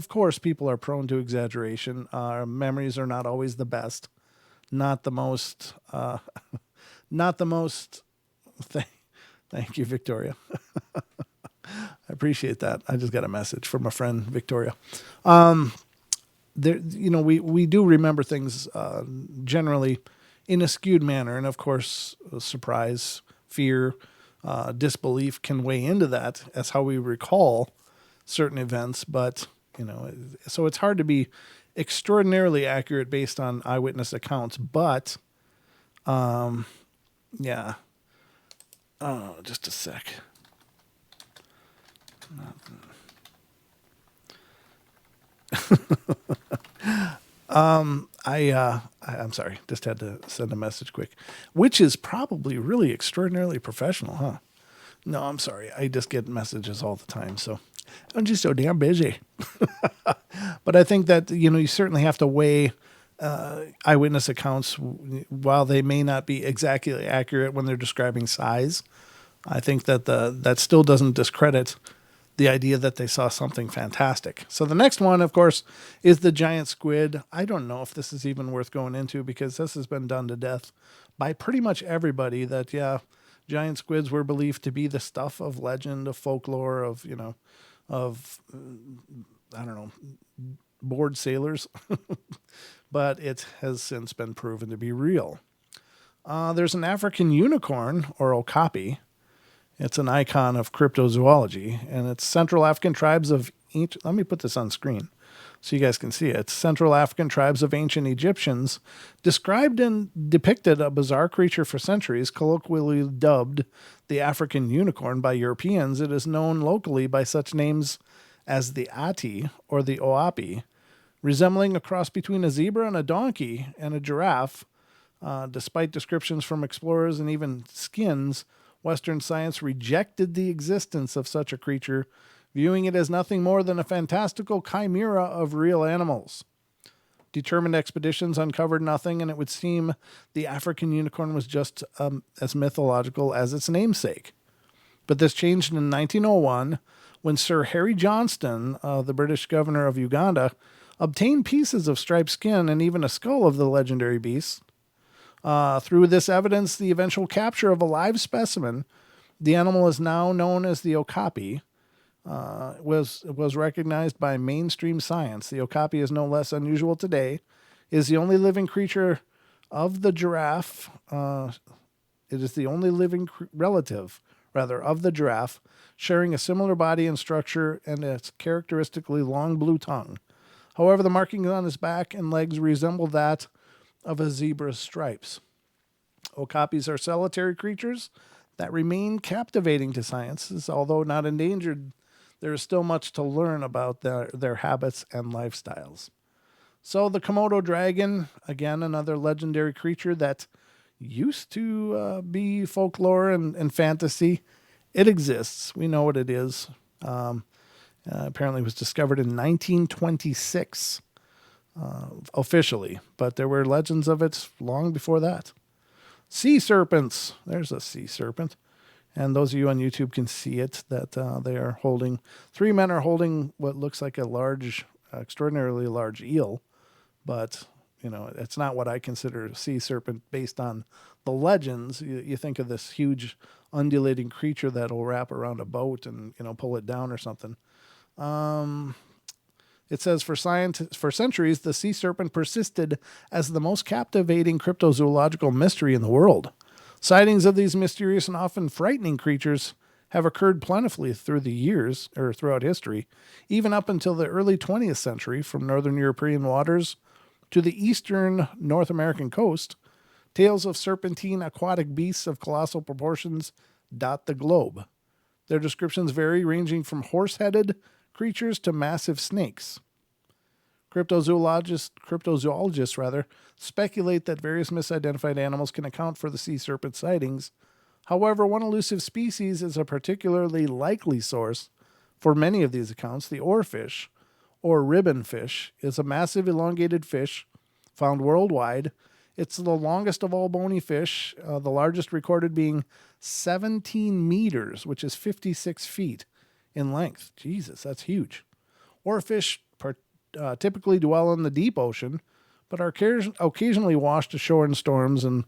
course, people are prone to exaggeration. Our memories are not always the best. Not the most. Thank you, Victoria. I appreciate that. I just got a message from a friend, Victoria. We do remember things generally in a skewed manner, and of course, surprise, fear, disbelief can weigh into that as how we recall certain events. But so it's hard to be extraordinarily accurate based on eyewitness accounts. But yeah. Oh, just a sec. I'm sorry. Just had to send a message quick, which is probably really extraordinarily professional, huh? No, I'm sorry. I just get messages all the time, so I'm just so damn busy. But I think that you certainly have to weigh eyewitness accounts, while they may not be exactly accurate when they're describing size. I think that that still doesn't discredit the idea that they saw something fantastic. So the next one, of course, is the giant squid. I don't know if this is even worth going into, because this has been done to death by pretty much everybody, that, giant squids were believed to be the stuff of legend, of folklore, of, bored sailors. But it has since been proven to be real. There's an African unicorn, or okapi. It's an icon of cryptozoology, and it's Central African tribes of ancient... Let me put this on screen so you guys can see it. It's Central African tribes of ancient Egyptians described and depicted a bizarre creature for centuries, colloquially dubbed the African unicorn by Europeans. It is known locally by such names as the ati, or the oapi, resembling a cross between a zebra and a donkey and a giraffe. Despite descriptions from explorers and even skins, Western science rejected the existence of such a creature, viewing it as nothing more than a fantastical chimera of real animals. Determined expeditions uncovered nothing, and it would seem the African unicorn was just as mythological as its namesake. But this changed in 1901 when Sir Harry Johnston, the British governor of Uganda, obtained pieces of striped skin and even a skull of the legendary beast. Through this evidence, the eventual capture of a live specimen, the animal is now known as the okapi, was recognized by mainstream science. The okapi is no less unusual today. It is the only living creature of the giraffe. It is the only living relative, of the giraffe, sharing a similar body and structure and its characteristically long blue tongue. However, the markings on his back and legs resemble that of a zebra's stripes. Okapis are solitary creatures that remain captivating to scientists. Although not endangered, there is still much to learn about their habits and lifestyles. So the Komodo dragon, again, another legendary creature that used to be folklore and fantasy. It exists. We know what it is. Apparently it was discovered in 1926 officially, but there were legends of it long before that. Sea serpents. There's a sea serpent. And those of you on YouTube can see it, that they are holding, 3 men are holding what looks like a large, extraordinarily large eel. But, you know, it's not what I consider a sea serpent based on the legends. You think of this huge undulating creature that'll wrap around a boat and, you know, pull it down or something. It says for centuries, the sea serpent persisted as the most captivating cryptozoological mystery in the world. Sightings of these mysterious and often frightening creatures have occurred plentifully through the years, or throughout history, even up until the early 20th century, from northern European waters to the eastern North American coast. Tales of serpentine aquatic beasts of colossal proportions dot the globe. Their descriptions vary, ranging from horse-headed creatures to massive snakes. Cryptozoologists speculate that various misidentified animals can account for the sea serpent sightings. However, one elusive species is a particularly likely source for many of these accounts. The oarfish, or ribbonfish, is a massive elongated fish found worldwide. It's the longest of all bony fish, the largest recorded being 17 meters, which is 56 feet in length. Jesus, that's huge. Oarfish typically dwell in the deep ocean, but are occasionally washed ashore in storms and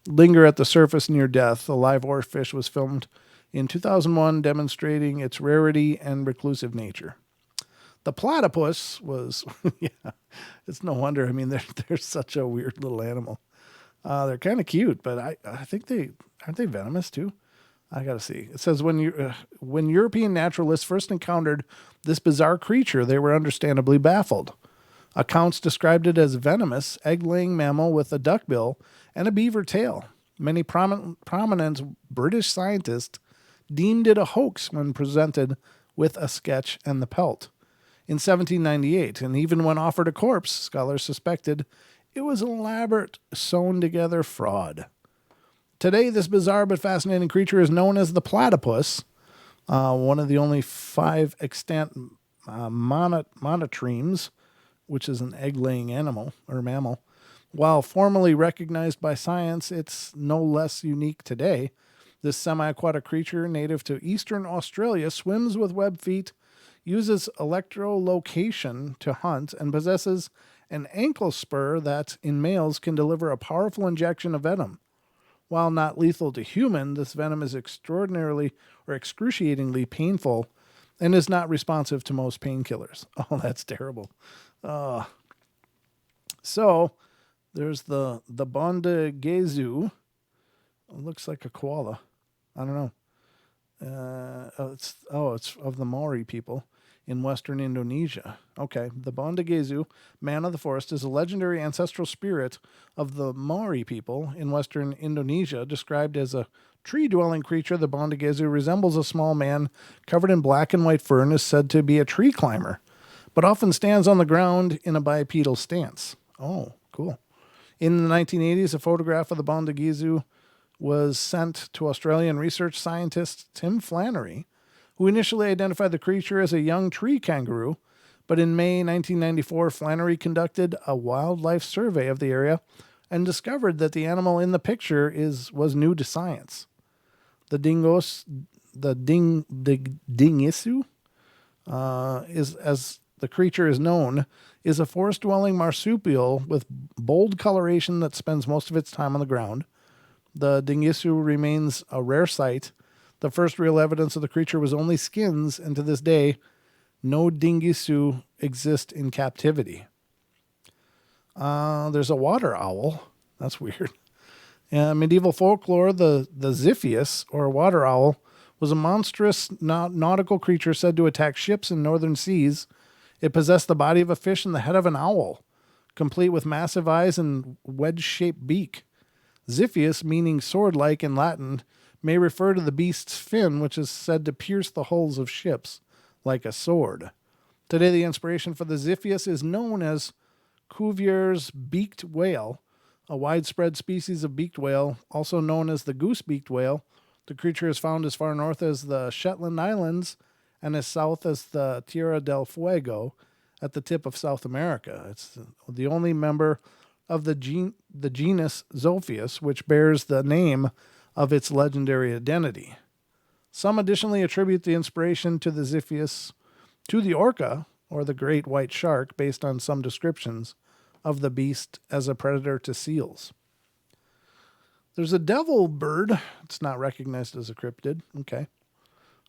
linger at the surface near death. A live oarfish was filmed in 2001, demonstrating its rarity and reclusive nature. The platypus was, yeah, it's no wonder. I mean, they're such a weird little animal. They're kind of cute, but I think aren't they venomous too? I gotta see. It says when European naturalists first encountered this bizarre creature, they were understandably baffled. Accounts described it as venomous, egg-laying mammal with a duckbill and a beaver tail. Many prominent British scientists deemed it a hoax when presented with a sketch and the pelt. In 1798, and even when offered a corpse, scholars suspected it was an elaborate, sewn-together fraud. Today, this bizarre but fascinating creature is known as the platypus, one of the only 5 extant monotremes, which is an egg-laying animal or mammal. While formally recognized by science, it's no less unique today. This semi-aquatic creature, native to eastern Australia, swims with webbed feet, uses echolocation to hunt, and possesses an ankle spur that, in males, can deliver a powerful injection of venom. While not lethal to human, this venom is extraordinarily or excruciatingly painful and is not responsive to most painkillers. Oh, that's terrible. So there's the bondagezu. It looks like a koala. I don't know. It's of the Maori people in western Indonesia. Okay, the bondagezu, man of the forest, is a legendary ancestral spirit of the Maori people in western Indonesia. Described as a tree-dwelling creature, the bondagezu resembles a small man covered in black and white fur and is said to be a tree climber, but often stands on the ground in a bipedal stance. Oh, cool. In the 1980s, a photograph of the bondagezu was sent to Australian research scientist Tim Flannery, who initially identified the creature as a young tree kangaroo. But in May 1994, Flannery conducted a wildlife survey of the area and discovered that the animal in the picture was new to science. The dingisu, is, as the creature is known, is a forest-dwelling marsupial with bold coloration that spends most of its time on the ground. The dingisu remains a rare sight. The first real evidence of the creature was only skins, and to this day, no dingisu exist in captivity. There's a water owl. That's weird. Medieval folklore, the Ziphius, or water owl, was a monstrous nautical creature said to attack ships in northern seas It possessed the body of a fish and the head of an owl, complete with massive eyes and wedge-shaped beak. Ziphius, meaning sword-like in Latin, may refer to the beast's fin, which is said to pierce the hulls of ships like a sword. Today, the inspiration for the Ziphius is known as Cuvier's beaked whale, a widespread species of beaked whale, also known as the goose-beaked whale. The creature is found as far north as the Shetland Islands and as south as the Tierra del Fuego at the tip of South America. It's the only member of the genus Zophius, which bears the name of its legendary identity. Some additionally attribute the inspiration to the Ziphius to the orca, or the great white shark, based on some descriptions of the beast as a predator to seals. There's a devil bird. It's not recognized as a cryptid. Okay.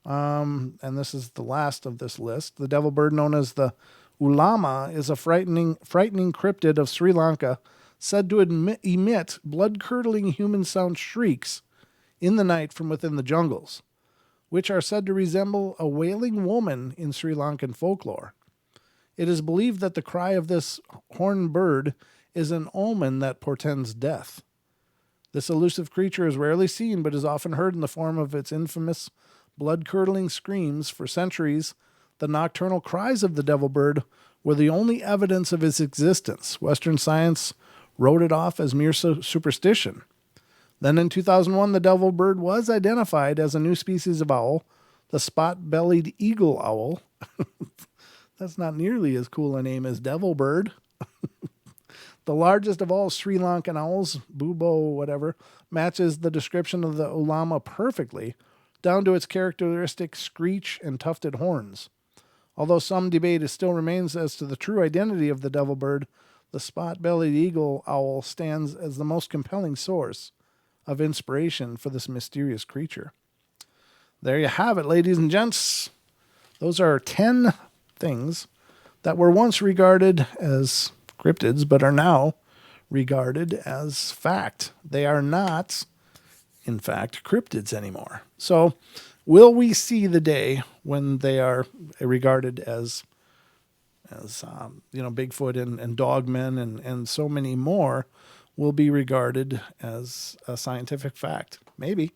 And this is the last of this list. The devil bird, known as the ulama, is a frightening cryptid of Sri Lanka, said to emit blood-curdling human sound shrieks in the night from within the jungles, which are said to resemble a wailing woman in Sri Lankan folklore. It is believed that the cry of this horned bird is an omen that portends death. This elusive creature is rarely seen, but is often heard in the form of its infamous blood-curdling screams. For centuries, the nocturnal cries of the devil bird were the only evidence of its existence. Western science wrote it off as mere superstition. Then in 2001, the devil bird was identified as a new species of owl, the spot-bellied eagle owl. That's not nearly as cool a name as devil bird. The largest of all Sri Lankan owls, Bubo whatever, matches the description of the ulama perfectly, down to its characteristic screech and tufted horns. Although some debate still remains as to the true identity of the devil bird, the spot-bellied eagle owl stands as the most compelling source of inspiration for this mysterious creature. There you have it, ladies and gents. Those are 10 things that were once regarded as cryptids, but are now regarded as fact. They are not, in fact, cryptids anymore. So, will we see the day when they are regarded as Bigfoot and dogmen and so many more will be regarded as a scientific fact? Maybe.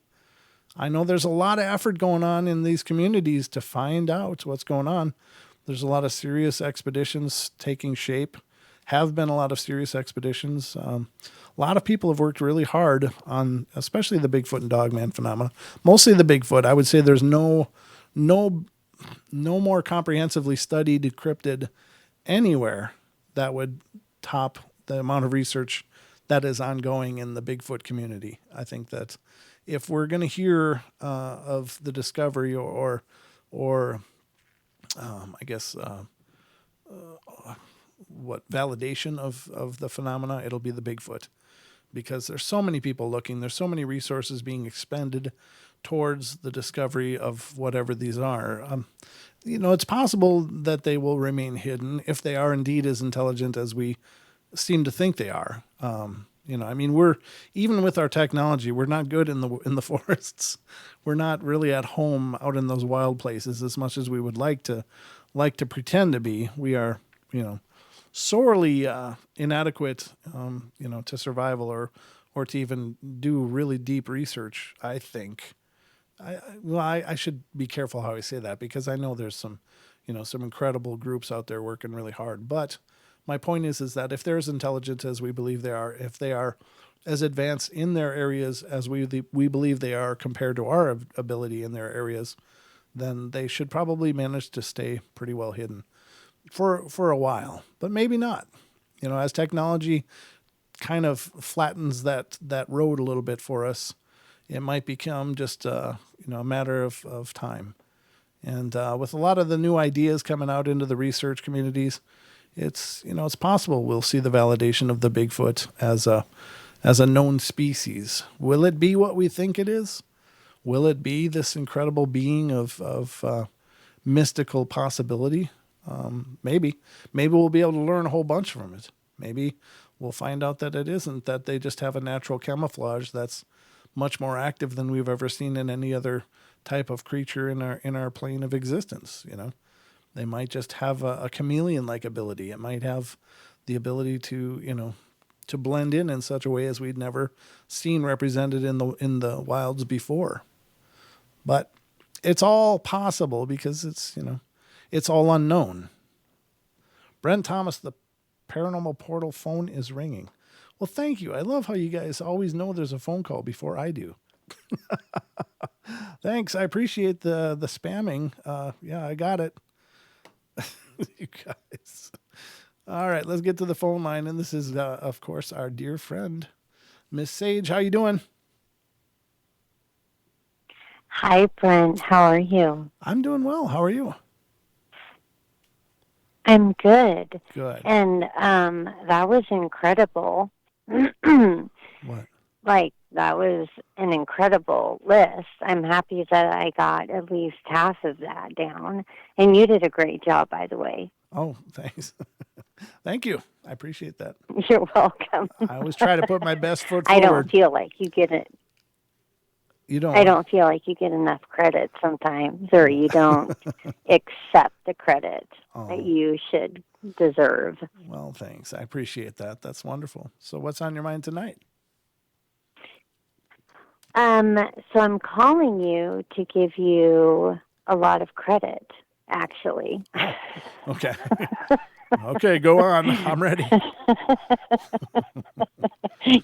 I know there's a lot of effort going on in these communities to find out what's going on. There's a lot of serious expeditions taking shape. Have been a lot of serious expeditions. A lot of people have worked really hard on, especially the Bigfoot and Dogman phenomena. Mostly the Bigfoot. I would say there's no more comprehensively studied cryptid anywhere that would top the amount of research that is ongoing in the Bigfoot community. I think that if we're going to hear of the discovery or validation of the phenomena, it'll be the Bigfoot, because there's so many people looking, there's so many resources being expended towards the discovery of whatever these are. It's possible that they will remain hidden if they are indeed as intelligent as we seem to think they are. We're, even with our technology, we're not good in the forests. We're not really at home out in those wild places as much as we would like to pretend to be. We are, sorely inadequate, to survival or to even do really deep research, I think. I should be careful how I say that, because I know there's some incredible groups out there working really hard. But my point is that if they're as intelligent as we believe they are, if they are as advanced in their areas as we believe they are compared to our ability in their areas, then they should probably manage to stay pretty well hidden for a while, but maybe not. As technology kind of flattens that road a little bit for us, it might become just a matter of time. And with a lot of the new ideas coming out into the research communities, it's possible we'll see the validation of the Bigfoot as a known species. Will it be what we think it is? Will it be this incredible being of mystical possibility? Maybe we'll be able to learn a whole bunch from it. Maybe we'll find out that it isn't, that they just have a natural camouflage that's much more active than we've ever seen in any other type of creature in our plane of existence. They might just have a chameleon-like ability. It might have the ability to, to blend in such a way as we'd never seen represented in the wilds before. But it's all possible because it's all unknown. Brent Thomas, the Paranormal Portal phone is ringing. Well, thank you. I love how you guys always know there's a phone call before I do. Thanks. I appreciate the spamming. Yeah, I got it. You guys. All right, let's get to the phone line. And this is, of course, our dear friend, Miss Sage. How you doing? Hi, Brent. How are you? I'm doing well. How are you? I'm good. Good. And that was incredible. What? Like, that was an incredible list. I'm happy that I got at least half of that down. And you did a great job, by the way. Oh, thanks. Thank you. I appreciate that. You're welcome. I always try to put my best foot forward. I don't feel like you get it. You don't. I don't feel like you get enough credit sometimes, or you don't accept the credit that you should deserve. Well, thanks. I appreciate that. That's wonderful. So what's on your mind tonight? So I'm calling you to give you a lot of credit, actually. Okay. Okay, go on. I'm ready.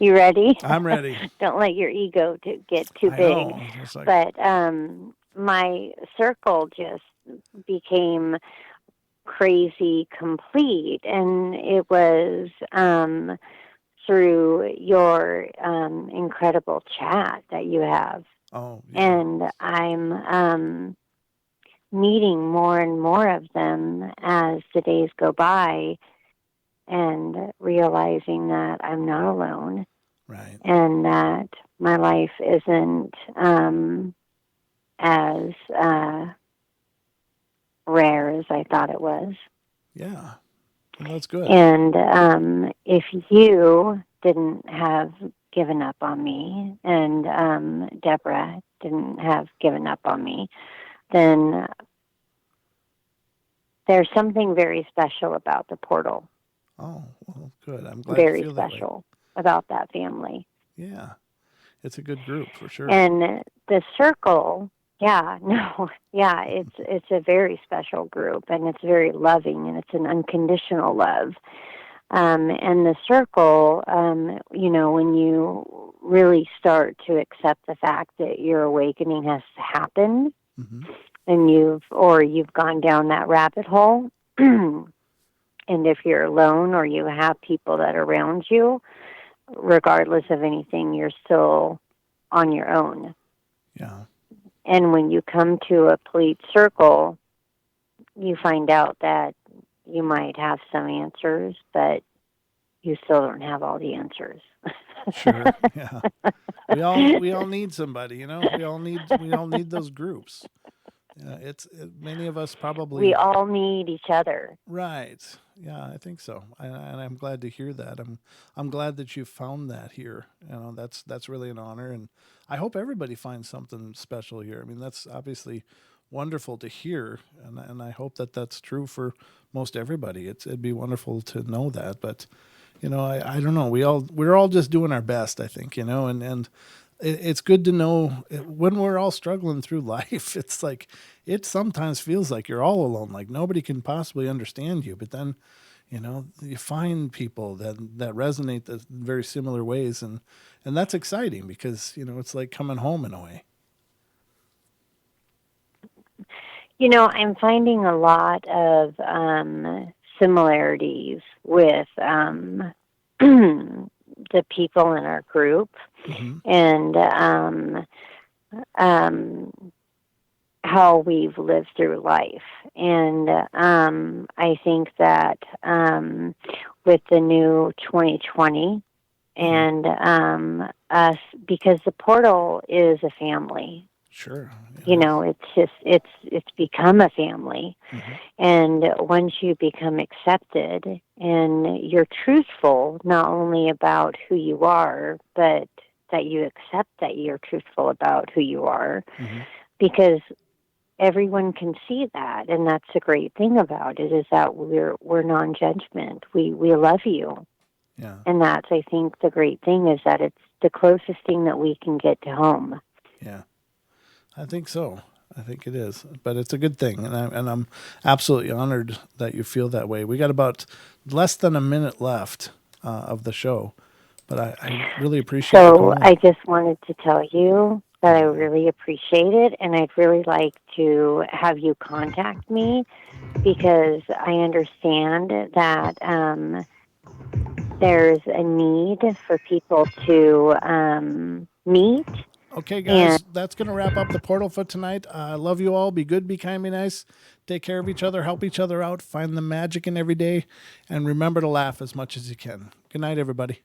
You ready? I'm ready. Don't let your ego get too I big. know. It's like, But my circle just became crazy complete, and it was through your incredible chat that you have. yeah. And I'm meeting more and more of them as the days go by, and realizing that I'm not alone. Right. And that my life isn't as rare as I thought it was. Yeah. Well, that's good. And if you didn't have given up on me, and Deborah didn't have given up on me, then there's something very special about the portal. Oh, well, good. I'm glad Very you feel special about that family. Yeah. It's a good group for sure. And the circle, it's a very special group, and it's very loving, and it's an unconditional love. And the circle, when you really start to accept the fact that your awakening has happened, Mm-hmm. and you've gone down that rabbit hole, and if you're alone or you have people that are around you, regardless of anything, you're still on your own. Yeah. And when you come to a complete circle, you find out that you might have some answers, but you still don't have all the answers. Sure. Yeah. We all need somebody, We all need those groups. Many of us probably. We all need each other. Right. Yeah, I think so. And I'm glad to hear that. I'm glad that you found that here. That's really an honor, and I hope everybody finds something special here. I mean, that's obviously wonderful to hear, and I hope that that's true for most everybody. It'd be wonderful to know that, but I don't know. We're all just doing our best, I think, and it's good to know when we're all struggling through life. It's like, it sometimes feels like you're all alone, like nobody can possibly understand you. But then, you find people that resonate in very similar ways. And that's exciting because, it's like coming home in a way. I'm finding a lot of similarities with the people in our group, Mm-hmm. and how we've lived through life. And I think that with the new 2020 and us, because the portal is a family. Sure. Yeah. It's become a family. Mm-hmm. And once you become accepted and you're truthful, not only about who you are, but that you accept that you're truthful about who you are, Mm-hmm. because everyone can see that, and that's the great thing about it, is that we're non-judgment. We love you. Yeah. And that's, I think, the great thing, is that it's the closest thing that we can get to home. Yeah. I think so. I think it is, but it's a good thing, and I'm absolutely honored that you feel that way. We got about less than a minute left of the show, but I really appreciate you So calling. I just wanted to tell you that I really appreciate it, and I'd really like to have you contact me, because I understand that there's a need for people to meet. Okay, guys, that's going to wrap up the portal for tonight. I love you all. Be good, be kind, be nice. Take care of each other, help each other out, find the magic in every day, and remember to laugh as much as you can. Good night, everybody.